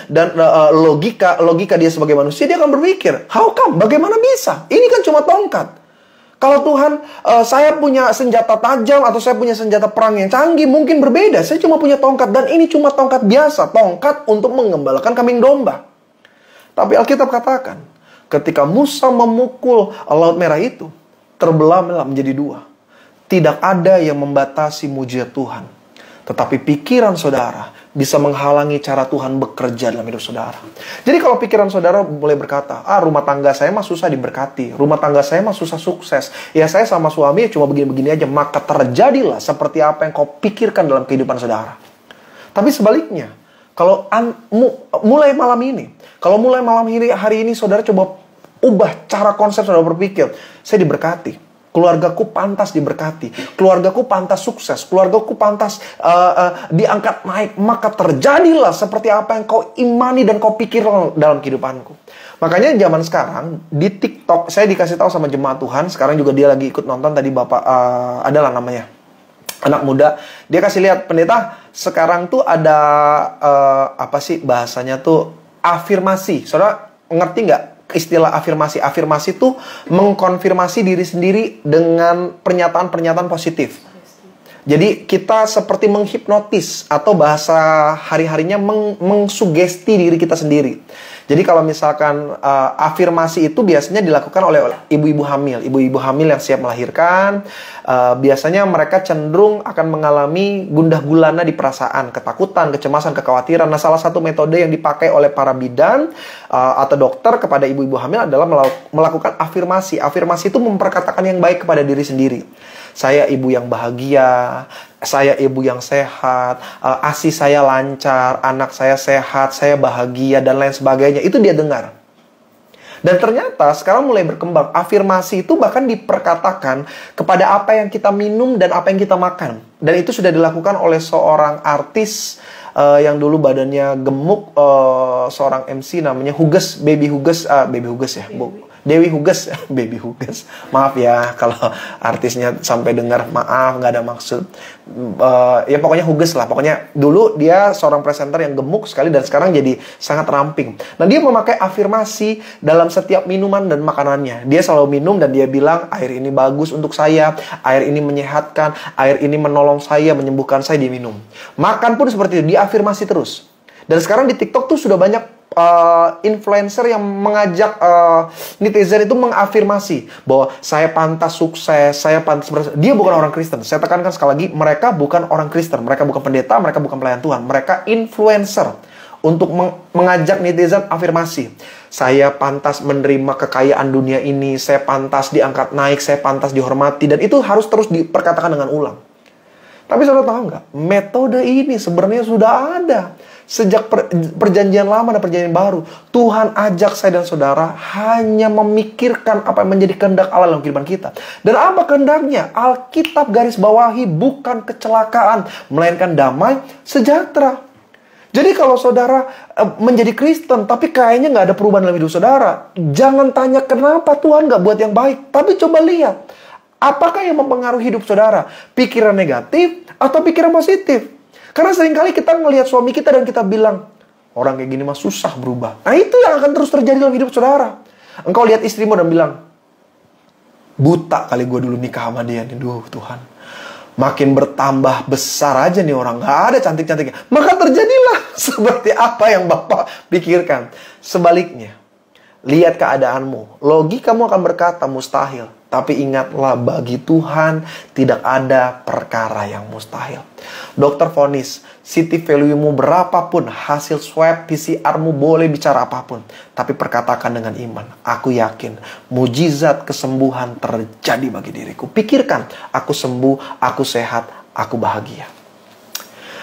logika dia sebagai manusia, dia akan berpikir, how come? Bagaimana bisa? Ini kan cuma tongkat. Kalau Tuhan, saya punya senjata tajam atau saya punya senjata perang yang canggih, mungkin berbeda. Saya cuma punya tongkat dan ini cuma tongkat biasa, tongkat untuk mengembalakan kambing domba. Tapi Alkitab katakan, ketika Musa memukul Laut Merah itu, terbelah menjadi dua. Tidak ada yang membatasi mujizat Tuhan. Tetapi pikiran saudara bisa menghalangi cara Tuhan bekerja dalam hidup saudara. Jadi kalau pikiran saudara mulai berkata, rumah tangga saya mah susah diberkati, rumah tangga saya mah susah sukses, ya saya sama suami cuma begini-begini aja, maka terjadilah seperti apa yang kau pikirkan dalam kehidupan saudara. Tapi sebaliknya, kalau mulai malam hari ini saudara coba ubah cara konsep saudara berpikir, saya diberkati. Keluargaku pantas diberkati, keluargaku pantas sukses, keluargaku pantas diangkat naik, maka terjadilah seperti apa yang kau imani dan kau pikir dalam kehidupanku. Makanya zaman sekarang di TikTok saya dikasih tahu sama jemaat Tuhan, sekarang juga dia lagi ikut nonton tadi Bapak adalah namanya anak muda, dia kasih lihat, pendeta sekarang tuh ada apa sih bahasanya tuh, afirmasi. Saudara ngerti nggak istilah afirmasi? Afirmasi tuh mengkonfirmasi diri sendiri dengan pernyataan-pernyataan positif. Jadi kita seperti menghipnotis atau bahasa hari-harinya mengsugesti diri kita sendiri. Jadi kalau misalkan afirmasi itu biasanya dilakukan oleh ibu-ibu hamil. Ibu-ibu hamil yang siap melahirkan, biasanya mereka cenderung akan mengalami gundah gulana di perasaan, ketakutan, kecemasan, kekhawatiran. Nah, salah satu metode yang dipakai oleh para bidan atau dokter kepada ibu-ibu hamil adalah melakukan afirmasi. Afirmasi itu memperkatakan yang baik kepada diri sendiri. Saya ibu yang bahagia, saya ibu yang sehat, ASI saya lancar, anak saya sehat, saya bahagia, dan lain sebagainya. Itu dia dengar. Dan ternyata sekarang mulai berkembang. Afirmasi itu bahkan diperkatakan kepada apa yang kita minum dan apa yang kita makan. Dan itu sudah dilakukan oleh seorang artis yang dulu badannya gemuk, seorang MC namanya Huges, Baby Huges ya, Bu. Dewi Huges, Baby Huges. Maaf ya kalau artisnya sampai dengar, maaf, nggak ada maksud. Ya pokoknya Huges lah. Pokoknya dulu dia seorang presenter yang gemuk sekali dan sekarang jadi sangat ramping. Nah, dia memakai afirmasi dalam setiap minuman dan makanannya. Dia selalu minum dan dia bilang, air ini bagus untuk saya, air ini menyehatkan, air ini menolong saya, menyembuhkan saya, dia minum. Makan pun seperti itu, dia afirmasi terus. Dan sekarang di TikTok tuh sudah banyak influencer yang mengajak netizen itu mengafirmasi bahwa saya pantas sukses, saya pantas berhasil. Dia bukan orang Kristen. Saya tekankan sekali lagi, mereka bukan orang Kristen, mereka bukan pendeta, mereka bukan pelayan Tuhan, mereka influencer untuk mengajak netizen afirmasi. Saya pantas menerima kekayaan dunia ini, saya pantas diangkat naik, saya pantas dihormati, dan itu harus terus diperkatakan dengan ulang. Tapi saudara tahu nggak, metode ini sebenarnya sudah ada sejak perjanjian lama dan perjanjian baru. Tuhan ajak saya dan saudara hanya memikirkan apa yang menjadi kehendak Allah dalam kehidupan kita. Dan apa kehendaknya? Alkitab garis bawahi bukan kecelakaan, melainkan damai sejahtera. Jadi kalau saudara menjadi Kristen, tapi kayaknya nggak ada perubahan dalam hidup saudara, jangan tanya kenapa Tuhan nggak buat yang baik. Tapi coba lihat, apakah yang mempengaruhi hidup saudara? Pikiran negatif atau pikiran positif? Karena seringkali kita ngelihat suami kita dan kita bilang, orang kayak gini mah susah berubah. Nah, itu yang akan terus terjadi dalam hidup saudara. Engkau lihat istrimu dan bilang, buta kali gue dulu nikah sama dia nih. Duh Tuhan, makin bertambah besar aja nih orang, gak ada cantik-cantiknya. Maka terjadilah seperti apa yang Bapak pikirkan. Sebaliknya, lihat keadaanmu. Logikamu akan berkata mustahil. Tapi ingatlah, bagi Tuhan tidak ada perkara yang mustahil. Dokter vonis, city value-mu berapapun, hasil swab PCR-mu boleh bicara apapun. Tapi perkatakan dengan iman, aku yakin mujizat kesembuhan terjadi bagi diriku. Pikirkan, aku sembuh, aku sehat, aku bahagia.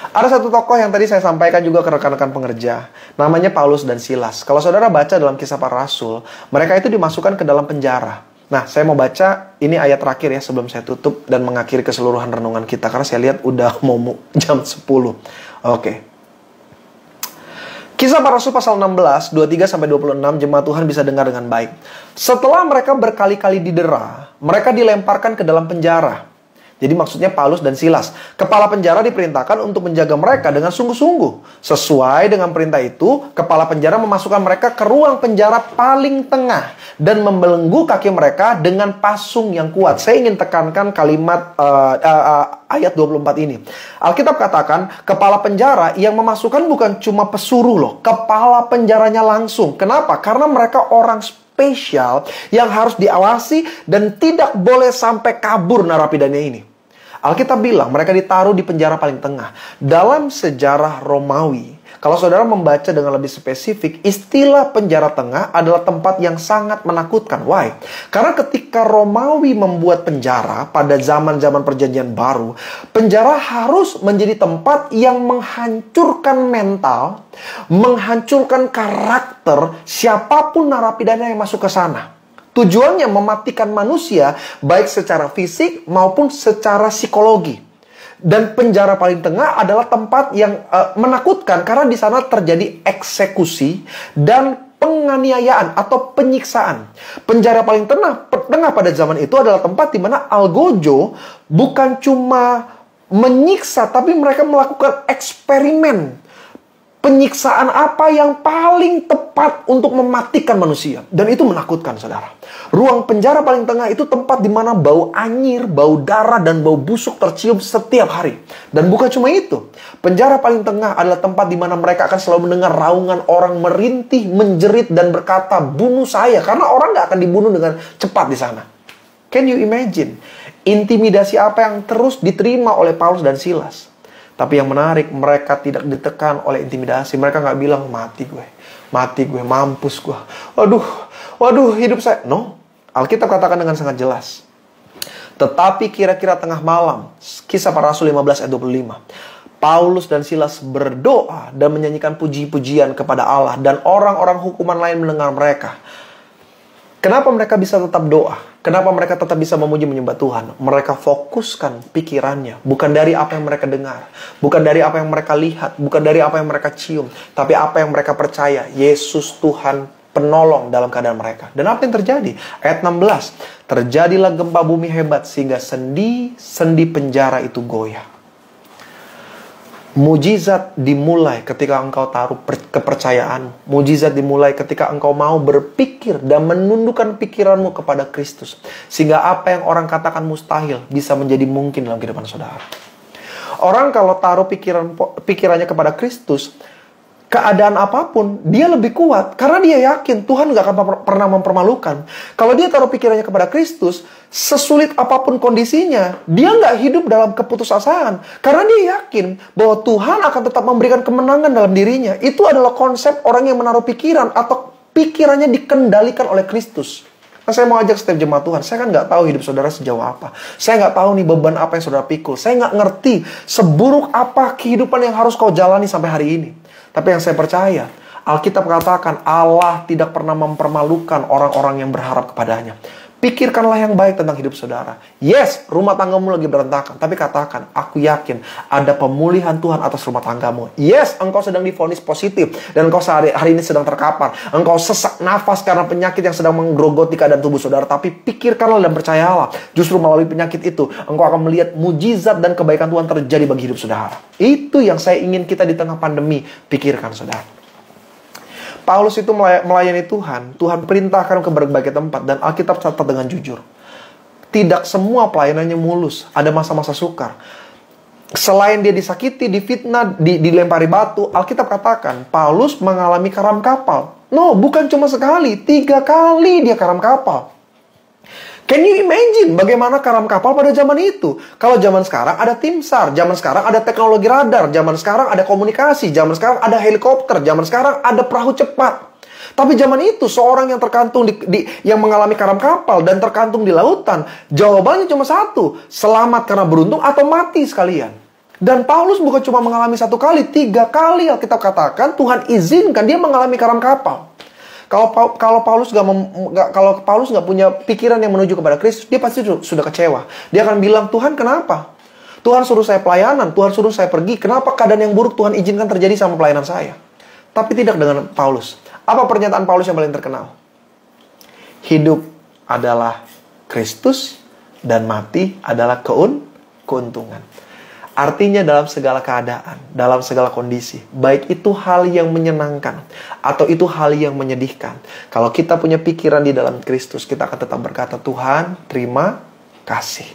Ada satu tokoh yang tadi saya sampaikan juga ke rekan-rekan pengerja. Namanya Paulus dan Silas. Kalau saudara baca dalam Kisah Para Rasul, mereka itu dimasukkan ke dalam penjara. Nah, saya mau baca, ini ayat terakhir ya sebelum saya tutup dan mengakhiri keseluruhan renungan kita. Karena saya lihat udah mau jam 10. Oke. Kisah Para Rasul pasal 16, 23-26, jemaat Tuhan bisa dengar dengan baik. Setelah mereka berkali-kali didera, mereka dilemparkan ke dalam penjara. Jadi maksudnya Paulus dan Silas. Kepala penjara diperintahkan untuk menjaga mereka dengan sungguh-sungguh. Sesuai dengan perintah itu, kepala penjara memasukkan mereka ke ruang penjara paling tengah dan membelenggu kaki mereka dengan pasung yang kuat. Saya ingin tekankan kalimat ayat 24 ini. Alkitab katakan, kepala penjara yang memasukkan bukan cuma pesuruh loh. Kepala penjaranya langsung. Kenapa? Karena mereka orang spesial yang harus diawasi dan tidak boleh sampai kabur narapidana ini. Alkitab bilang mereka ditaruh di penjara paling tengah. Dalam sejarah Romawi, kalau saudara membaca dengan lebih spesifik, istilah penjara tengah adalah tempat yang sangat menakutkan. Why? Karena ketika Romawi membuat penjara pada zaman-zaman perjanjian baru, penjara harus menjadi tempat yang menghancurkan mental, menghancurkan karakter siapapun narapidana yang masuk ke sana. Tujuannya mematikan manusia baik secara fisik maupun secara psikologi. Dan penjara paling tengah adalah tempat yang menakutkan karena di sana terjadi eksekusi dan penganiayaan atau penyiksaan. Penjara paling tengah pada zaman itu adalah tempat di mana algojo bukan cuma menyiksa, tapi mereka melakukan eksperimen. Penyiksaan apa yang paling tepat untuk mematikan manusia. Dan itu menakutkan, saudara. Ruang penjara paling tengah itu tempat di mana bau anyir, bau darah, dan bau busuk tercium setiap hari. Dan bukan cuma itu. Penjara paling tengah adalah tempat di mana mereka akan selalu mendengar raungan orang merintih, menjerit, dan berkata, "Bunuh saya." Karena orang gak akan dibunuh dengan cepat di sana. Can you imagine? Intimidasi apa yang terus diterima oleh Paulus dan Silas. Tapi yang menarik, mereka tidak ditekan oleh intimidasi. Mereka nggak bilang, mati gue, mampus gue. Waduh, hidup saya. No, Alkitab katakan dengan sangat jelas. Tetapi kira-kira tengah malam, Kisah Para Rasul 15 ayat 25. Paulus dan Silas berdoa dan menyanyikan puji-pujian kepada Allah. Dan orang-orang hukuman lain mendengar mereka. Kenapa mereka bisa tetap doa? Kenapa mereka tetap bisa memuji menyembah Tuhan? Mereka fokuskan pikirannya. Bukan dari apa yang mereka dengar. Bukan dari apa yang mereka lihat. Bukan dari apa yang mereka cium. Tapi apa yang mereka percaya. Yesus Tuhan penolong dalam keadaan mereka. Dan apa yang terjadi? Ayat 16. Terjadilah gempa bumi hebat sehingga sendi-sendi penjara itu goyah. Mujizat dimulai ketika engkau taruh kepercayaan. Mujizat dimulai ketika engkau mau berpikir dan menundukkan pikiranmu kepada Kristus. Sehingga apa yang orang katakan mustahil bisa menjadi mungkin dalam kehidupan saudara. Orang kalau taruh pikirannya kepada Kristus, keadaan apapun, dia lebih kuat. Karena dia yakin Tuhan gak akan pernah mempermalukan. Kalau dia taruh pikirannya kepada Kristus, sesulit apapun kondisinya, dia gak hidup dalam keputusasaan. Karena dia yakin bahwa Tuhan akan tetap memberikan kemenangan dalam dirinya. Itu adalah konsep orang yang menaruh pikiran atau pikirannya dikendalikan oleh Kristus. Nah, saya mau ajak setiap jemaat Tuhan. Saya kan gak tahu hidup saudara sejauh apa. Saya gak tahu nih beban apa yang saudara pikul. Saya gak ngerti seburuk apa kehidupan yang harus kau jalani sampai hari ini. Tapi yang saya percaya, Alkitab katakan Allah tidak pernah mempermalukan orang-orang yang berharap kepadanya. Pikirkanlah yang baik tentang hidup saudara. Yes, rumah tanggamu lagi berantakan. Tapi katakan, aku yakin ada pemulihan Tuhan atas rumah tanggamu. Yes, engkau sedang divonis positif. Dan engkau hari ini sedang terkapar. Engkau sesak nafas karena penyakit yang sedang menggerogoti keadaan tubuh saudara. Tapi pikirkanlah dan percayalah. Justru melalui penyakit itu, engkau akan melihat mujizat dan kebaikan Tuhan terjadi bagi hidup saudara. Itu yang saya ingin kita di tengah pandemi pikirkan, saudara. Paulus itu melayani Tuhan. Tuhan perintahkan ke berbagai tempat. Dan Alkitab catat dengan jujur. Tidak semua pelayanannya mulus. Ada masa-masa sukar. Selain dia disakiti, difitnah, dilempari batu, Alkitab katakan Paulus mengalami karam kapal. No, bukan cuma sekali. 3 kali dia karam kapal. Can you imagine bagaimana karam kapal pada zaman itu? Kalau zaman sekarang ada tim SAR, zaman sekarang ada teknologi radar, zaman sekarang ada komunikasi, zaman sekarang ada helikopter, zaman sekarang ada perahu cepat. Tapi zaman itu seorang yang terkantung yang mengalami karam kapal dan terkantung di lautan, jawabannya cuma satu, selamat karena beruntung atau mati sekalian. Dan Paulus bukan cuma mengalami 1 kali, 3 kali Alkitab katakan Tuhan izinkan dia mengalami karam kapal. Kalau Paulus nggak punya pikiran yang menuju kepada Kristus, dia pasti sudah kecewa. Dia akan bilang, Tuhan kenapa? Tuhan suruh saya pelayanan, Tuhan suruh saya pergi. Kenapa keadaan yang buruk Tuhan izinkan terjadi sama pelayanan saya? Tapi tidak dengan Paulus. Apa pernyataan Paulus yang paling terkenal? Hidup adalah Kristus dan mati adalah keuntungan. Artinya dalam segala keadaan, dalam segala kondisi, baik itu hal yang menyenangkan atau itu hal yang menyedihkan, kalau kita punya pikiran di dalam Kristus, kita akan tetap berkata, Tuhan, terima kasih.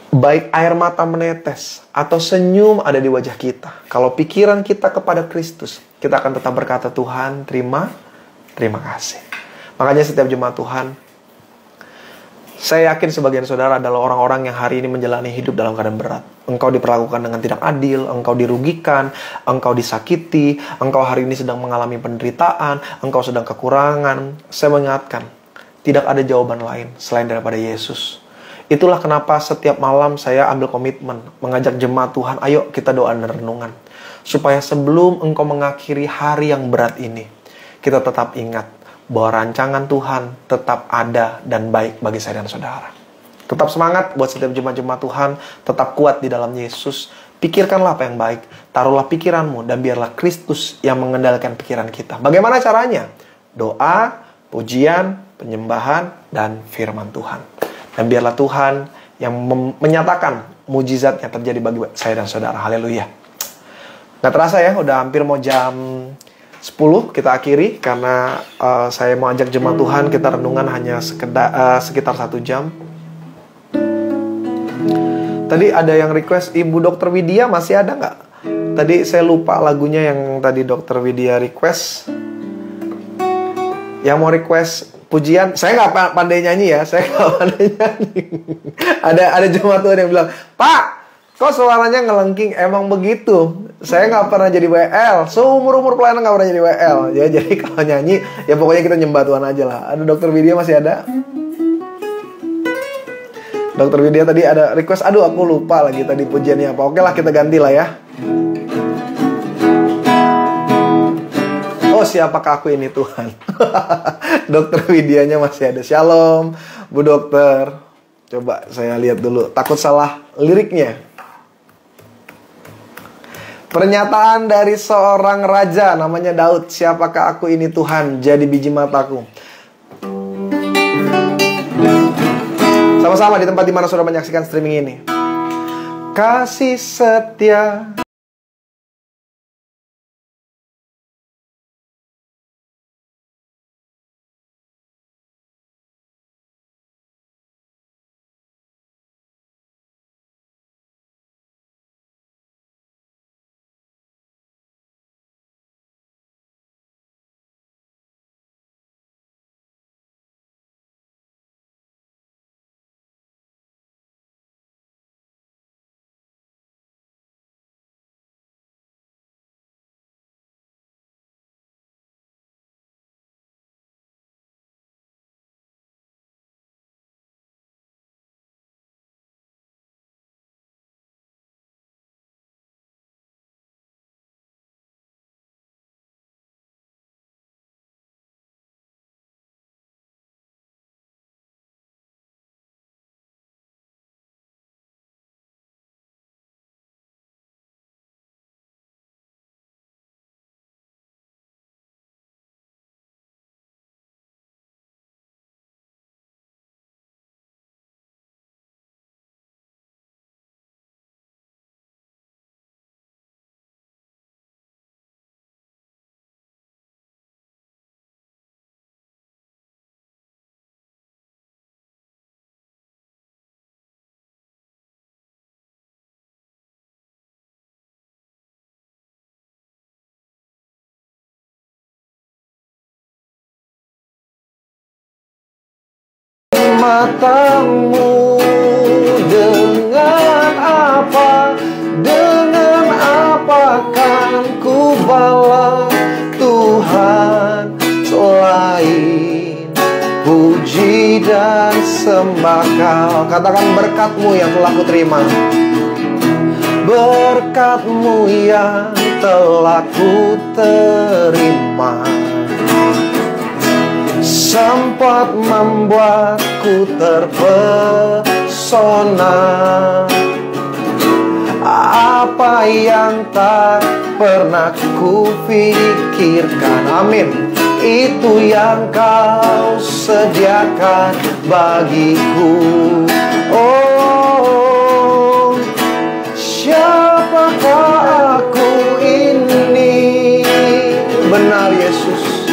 Baik air mata menetes atau senyum ada di wajah kita, kalau pikiran kita kepada Kristus, kita akan tetap berkata, Tuhan, terima kasih. Makanya setiap jemaat Tuhan, saya yakin sebagian saudara adalah orang-orang yang hari ini menjalani hidup dalam keadaan berat. Engkau diperlakukan dengan tidak adil, engkau dirugikan, engkau disakiti, engkau hari ini sedang mengalami penderitaan, engkau sedang kekurangan. Saya mengingatkan, tidak ada jawaban lain selain daripada Yesus. Itulah kenapa setiap malam saya ambil komitmen, mengajak jemaat Tuhan, ayo kita doa dan renungan. Supaya sebelum engkau mengakhiri hari yang berat ini, kita tetap ingat bahwa rancangan Tuhan tetap ada dan baik bagi saya dan saudara. Tetap semangat buat setiap jemaat-jemaat Tuhan, tetap kuat di dalam Yesus. Pikirkanlah apa yang baik, taruhlah pikiranmu, dan biarlah Kristus yang mengendalikan pikiran kita. Bagaimana caranya? Doa, pujian, penyembahan, dan firman Tuhan. Dan biarlah Tuhan yang menyatakan mujizatnya terjadi bagi saya dan saudara. Haleluya. Gak terasa ya, udah hampir mau jam 10 kita akhiri. Karena saya mau ajak jemaat Tuhan, kita renungan hanya sekitar 1 jam. Tadi ada yang request, Ibu Dokter Widya masih ada nggak? Tadi saya lupa lagunya yang tadi Dokter Widya request. Yang mau request pujian, saya nggak pandai nyanyi ya, saya nggak pandai nyanyi. Ada jemaat Tuhan yang bilang, Pak, kok suaranya ngelengking? Emang begitu. Saya nggak pernah jadi WL, seumur pelayanan nggak pernah jadi WL. Jadi kalau nyanyi, ya pokoknya kita nyembah Tuhan aja lah. Ada Dokter Widya masih ada? Dokter Widya tadi ada request, aduh aku lupa lagi tadi pujiannya apa. Oke lah, kita ganti lah ya. Oh, siapakah aku ini Tuhan? Dokter Widyanya masih ada. Shalom, Bu Dokter. Coba saya lihat dulu, takut salah liriknya. Pernyataan dari seorang raja namanya Daud. Siapakah aku ini Tuhan, jadi biji mataku. Sama-sama di tempat di mana sudah menyaksikan streaming ini. Kasih setia. Matamu dengan apa kan ku balas Tuhan selain puji dan sembah Kau. Katakan berkat-Mu yang telah ku terima, berkat-Mu yang telah ku terima, sempat membuatku terpesona. Apa yang tak pernah ku pikirkan, amin, itu yang Kau sediakan bagiku. Oh, siapakah aku ini? Benar Yesus,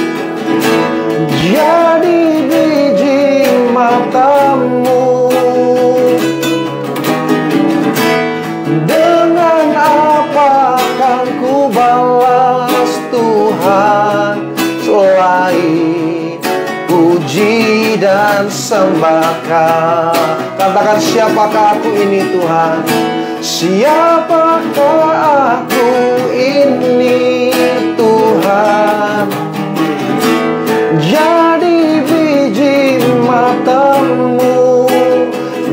jadi biji matamu. Dengan apa kan ku balas Tuhan selain puji dan sembah Kau. Katakan, siapakah aku ini Tuhan? Siapakah aku ini Tuhan? Jadi biji matamu.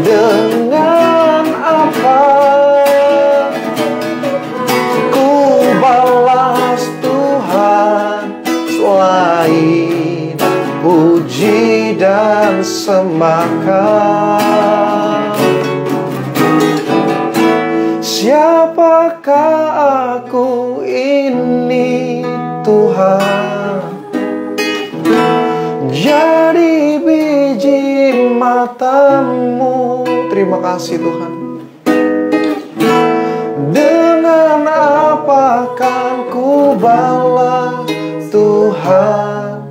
Dengan apa ku balas Tuhan selain puji dan sembah Kau? Siapa ini Tuhan, jadi biji matamu. Terima kasih Tuhan. Dengan apa kan ku balas Tuhan,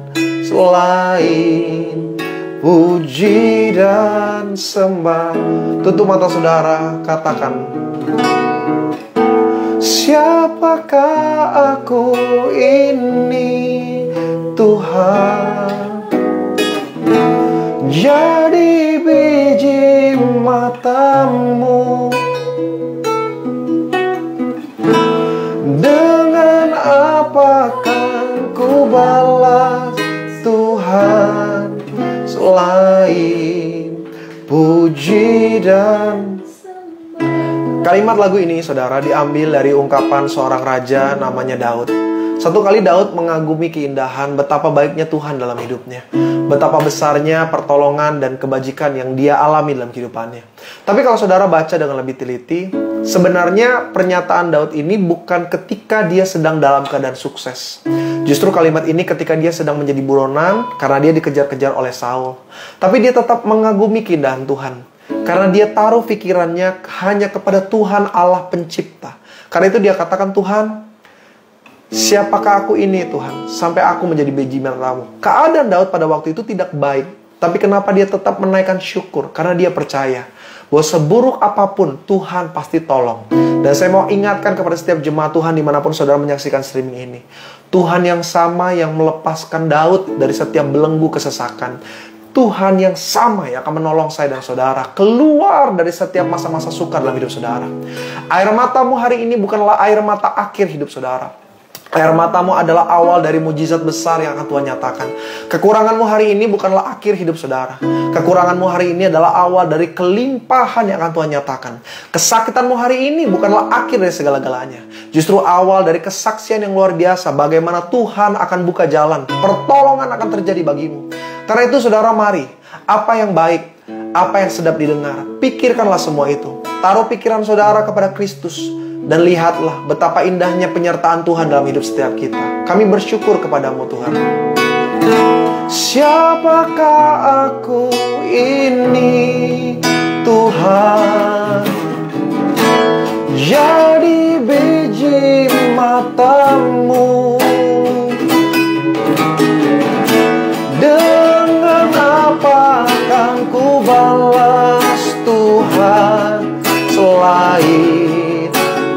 selain puji dan sembah. Tutup mata saudara, katakan, siapakah aku ini Tuhan, jadi biji matamu. Dengan apa kan ku balas Tuhan, selain puji dan... Kalimat lagu ini saudara diambil dari ungkapan seorang raja namanya Daud. Satu kali Daud mengagumi keindahan betapa baiknya Tuhan dalam hidupnya, betapa besarnya pertolongan dan kebajikan yang dia alami dalam kehidupannya. Tapi kalau saudara baca dengan lebih teliti, sebenarnya pernyataan Daud ini bukan ketika dia sedang dalam keadaan sukses. Justru kalimat ini ketika dia sedang menjadi buronan karena dia dikejar-kejar oleh Saul. Tapi dia tetap mengagumi keindahan Tuhan, karena dia taruh pikirannya hanya kepada Tuhan Allah pencipta. Karena itu dia katakan, Tuhan, siapakah aku ini Tuhan, sampai aku menjadi biji matamu. Keadaan Daud pada waktu itu tidak baik, tapi kenapa dia tetap menaikkan syukur? Karena dia percaya bahwa seburuk apapun Tuhan pasti tolong. Dan saya mau ingatkan kepada setiap jemaat Tuhan dimanapun saudara menyaksikan streaming ini, Tuhan yang sama yang melepaskan Daud dari setiap belenggu kesesakan, Tuhan yang sama yang akan menolong saya dan saudara keluar dari setiap masa-masa sukar dalam hidup saudara. Air matamu hari ini bukanlah air mata akhir hidup saudara. Air matamu adalah awal dari mujizat besar yang akan Tuhan nyatakan. Kekuranganmu hari ini bukanlah akhir hidup saudara. Kekuranganmu hari ini adalah awal dari kelimpahan yang akan Tuhan nyatakan. Kesakitanmu hari ini bukanlah akhir dari segala-galanya. Justru awal dari kesaksian yang luar biasa bagaimana Tuhan akan buka jalan, pertolongan akan terjadi bagimu. Karena itu saudara, mari, apa yang baik, apa yang sedap didengar, pikirkanlah semua itu. Taruh pikiran saudara kepada Kristus. Dan lihatlah betapa indahnya penyertaan Tuhan dalam hidup setiap kita. Kami bersyukur kepadamu Tuhan. Siapakah aku ini Tuhan, jadi biji matamu. Dengan apa akan ku balas Tuhan, selain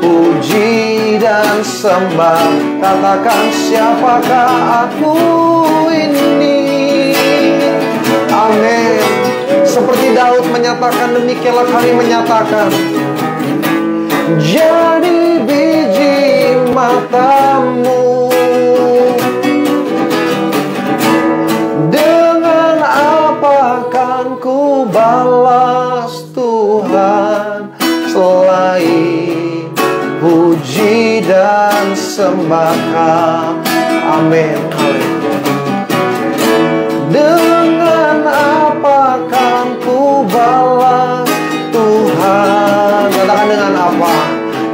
puji dan sembah. Katakan, siapakah aku ini. Amin. Seperti Daud menyatakan, demikianlah kami menyatakan, jadi biji matamu. Dengan apa akan ku balas Tuhan, selain puji dan sembah. Amin. Dengan apa kan ku balas Tuhan. Katakan, dengan apa?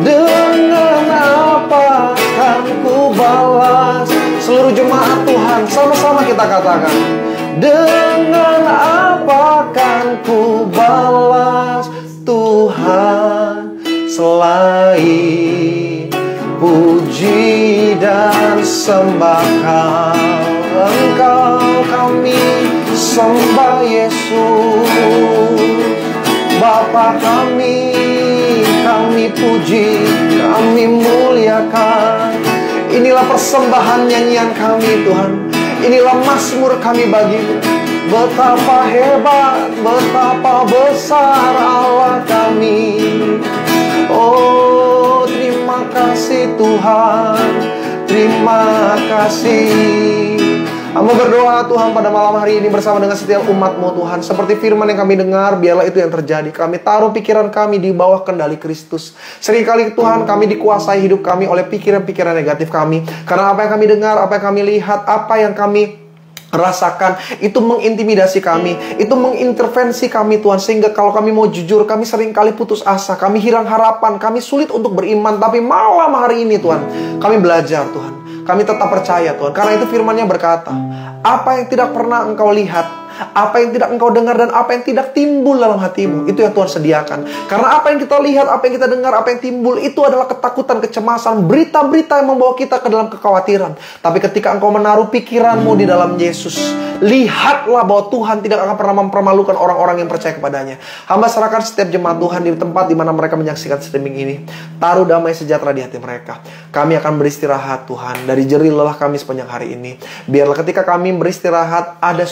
Dengan apa kan ku balas. Seluruh jemaat Tuhan, sama-sama kita katakan, dengan apa kan ku balas Tuhan, selain puji dan sembah. Engkau kami sembah Yesus, Bapa kami puji, kami muliakan. Inilah persembahan nyanyian kami Tuhan, inilah mazmur kami bagimu. Betapa hebat, betapa besar Allah kami. Oh, terima kasih Tuhan, terima kasih. Hamba berdoa Tuhan pada malam hari ini bersama dengan setiap umat-Mu Tuhan. Seperti firman yang kami dengar, biarlah itu yang terjadi. Kami taruh pikiran kami di bawah kendali Kristus. Seringkali Tuhan kami dikuasai hidup kami oleh pikiran-pikiran negatif kami. Karena apa yang kami dengar, apa yang kami lihat, apa yang kami rasakan, itu mengintimidasi kami, itu mengintervensi kami Tuhan. Sehingga kalau kami mau jujur, kami sering kali putus asa, kami hilang harapan, kami sulit untuk beriman. Tapi malam hari ini Tuhan, kami belajar Tuhan, kami tetap percaya Tuhan. Karena itu firman-Nya berkata, apa yang tidak pernah engkau lihat, apa yang tidak engkau dengar, dan apa yang tidak timbul dalam hatimu, itu yang Tuhan sediakan. Karena apa yang kita lihat, apa yang kita dengar, apa yang timbul, itu adalah ketakutan, kecemasan, berita-berita yang membawa kita ke dalam kekhawatiran. Tapi ketika engkau menaruh pikiranmu di dalam Yesus, lihatlah bahwa Tuhan tidak akan pernah mempermalukan orang-orang yang percaya kepadanya. Hamba serahkan setiap jemaat Tuhan di tempat di mana mereka menyaksikan streaming ini. Taruh damai sejahtera di hati mereka. Kami akan beristirahat Tuhan dari jerih lelah kami sepanjang hari ini. Biarlah ketika kami beristirahat ada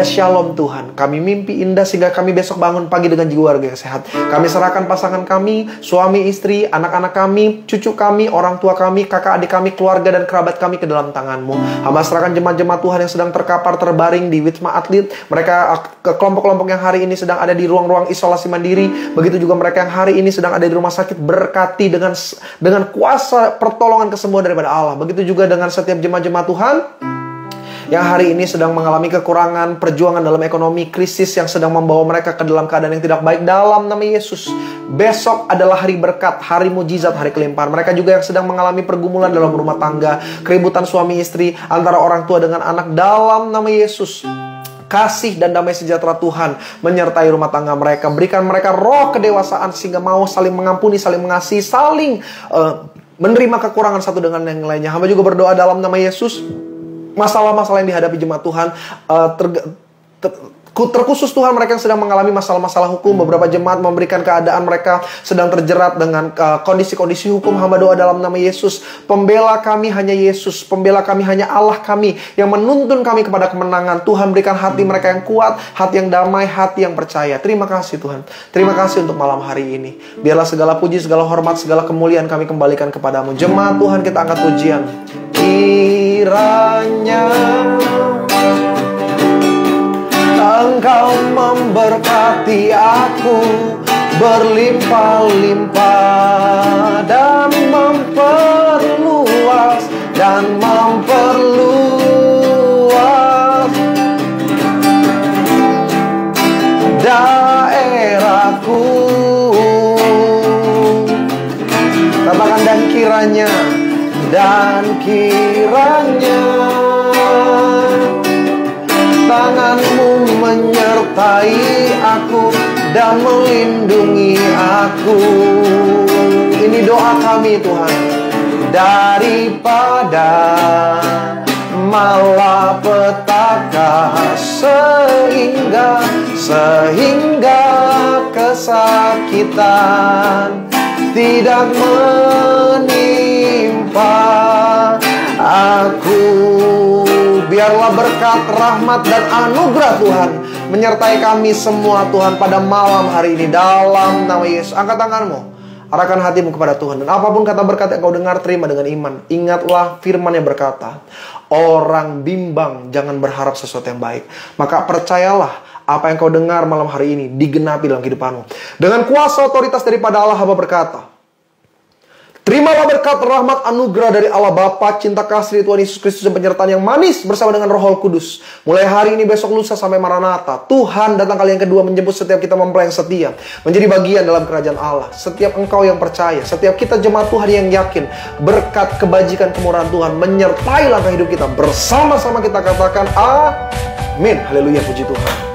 shalom Tuhan. Kami mimpi indah sehingga kami besok bangun pagi dengan jiwa raga yang sehat. Kami serahkan pasangan kami, suami, istri, anak-anak kami, cucu kami, orang tua kami, kakak adik kami, keluarga dan kerabat kami ke dalam tangan-Mu. Hamba serahkan jemaat-jemaat Tuhan yang sedang terkapar, terbaring di Wisma Atlet. Mereka ke kelompok-kelompok yang hari ini sedang ada di ruang-ruang isolasi mandiri. Begitu juga mereka yang hari ini sedang ada di rumah sakit. Berkati dengan kuasa pertolongan kesembuhan daripada Allah. Begitu juga dengan setiap jemaat-jemaat Tuhan yang hari ini sedang mengalami kekurangan, perjuangan dalam ekonomi, krisis yang sedang membawa mereka ke dalam keadaan yang tidak baik. Dalam nama Yesus, besok adalah hari berkat, hari mujizat, hari kelimpahan. Mereka juga yang sedang mengalami pergumulan dalam rumah tangga, keributan suami istri, antara orang tua dengan anak. Dalam nama Yesus, kasih dan damai sejahtera Tuhan menyertai rumah tangga mereka. Berikan mereka roh kedewasaan sehingga mau saling mengampuni, saling mengasihi, saling menerima kekurangan satu dengan yang lainnya. Hamba juga berdoa dalam nama Yesus, masalah-masalah yang dihadapi jemaat Tuhan, terkhusus Tuhan mereka yang sedang mengalami masalah-masalah hukum. Beberapa jemaat memberikan keadaan mereka sedang terjerat dengan kondisi-kondisi hukum. Hamba doa dalam nama Yesus, pembela kami hanya Yesus, pembela kami hanya Allah kami yang menuntun kami kepada kemenangan. Tuhan berikan hati mereka yang kuat, hati yang damai, hati yang percaya. Terima kasih Tuhan, terima kasih untuk malam hari ini. Biarlah segala puji, segala hormat, segala kemuliaan kami kembalikan kepadamu. Jemaat Tuhan, kita angkat pujian. Kiranya Engkau memberkati aku berlimpah-limpah dan memperluas daerahku. Katakan dan kiranya tangan-Mu menyertai aku dan melindungi aku. Ini doa kami Tuhan. Daripada malapetaka sehingga kesakitan tidak menimpa aku. Biarlah berkat, rahmat, dan anugerah Tuhan menyertai kami semua Tuhan pada malam hari ini. Dalam nama Yesus, angkat tanganmu, arahkan hatimu kepada Tuhan. Dan apapun kata berkat yang kau dengar, terima dengan iman. Ingatlah firman yang berkata, orang bimbang jangan berharap sesuatu yang baik. Maka percayalah apa yang kau dengar malam hari ini digenapi dalam kehidupanmu. Dengan kuasa otoritas daripada Allah, hamba berkata, terimalah berkat, rahmat, anugerah dari Allah Bapa, cinta kasih Tuhan Yesus Kristus, dan penyertaan yang manis bersama dengan Roh Kudus. Mulai hari ini, besok, lusa, sampai Maranatha. Tuhan datang kali yang kedua menjemput setiap kita mempelai yang setia menjadi bagian dalam kerajaan Allah. Setiap engkau yang percaya, setiap kita jemaat Tuhan yang yakin, berkat, kebajikan, kemurahan Tuhan menyertai langkah hidup kita. Bersama-sama kita katakan amin. Haleluya, puji Tuhan.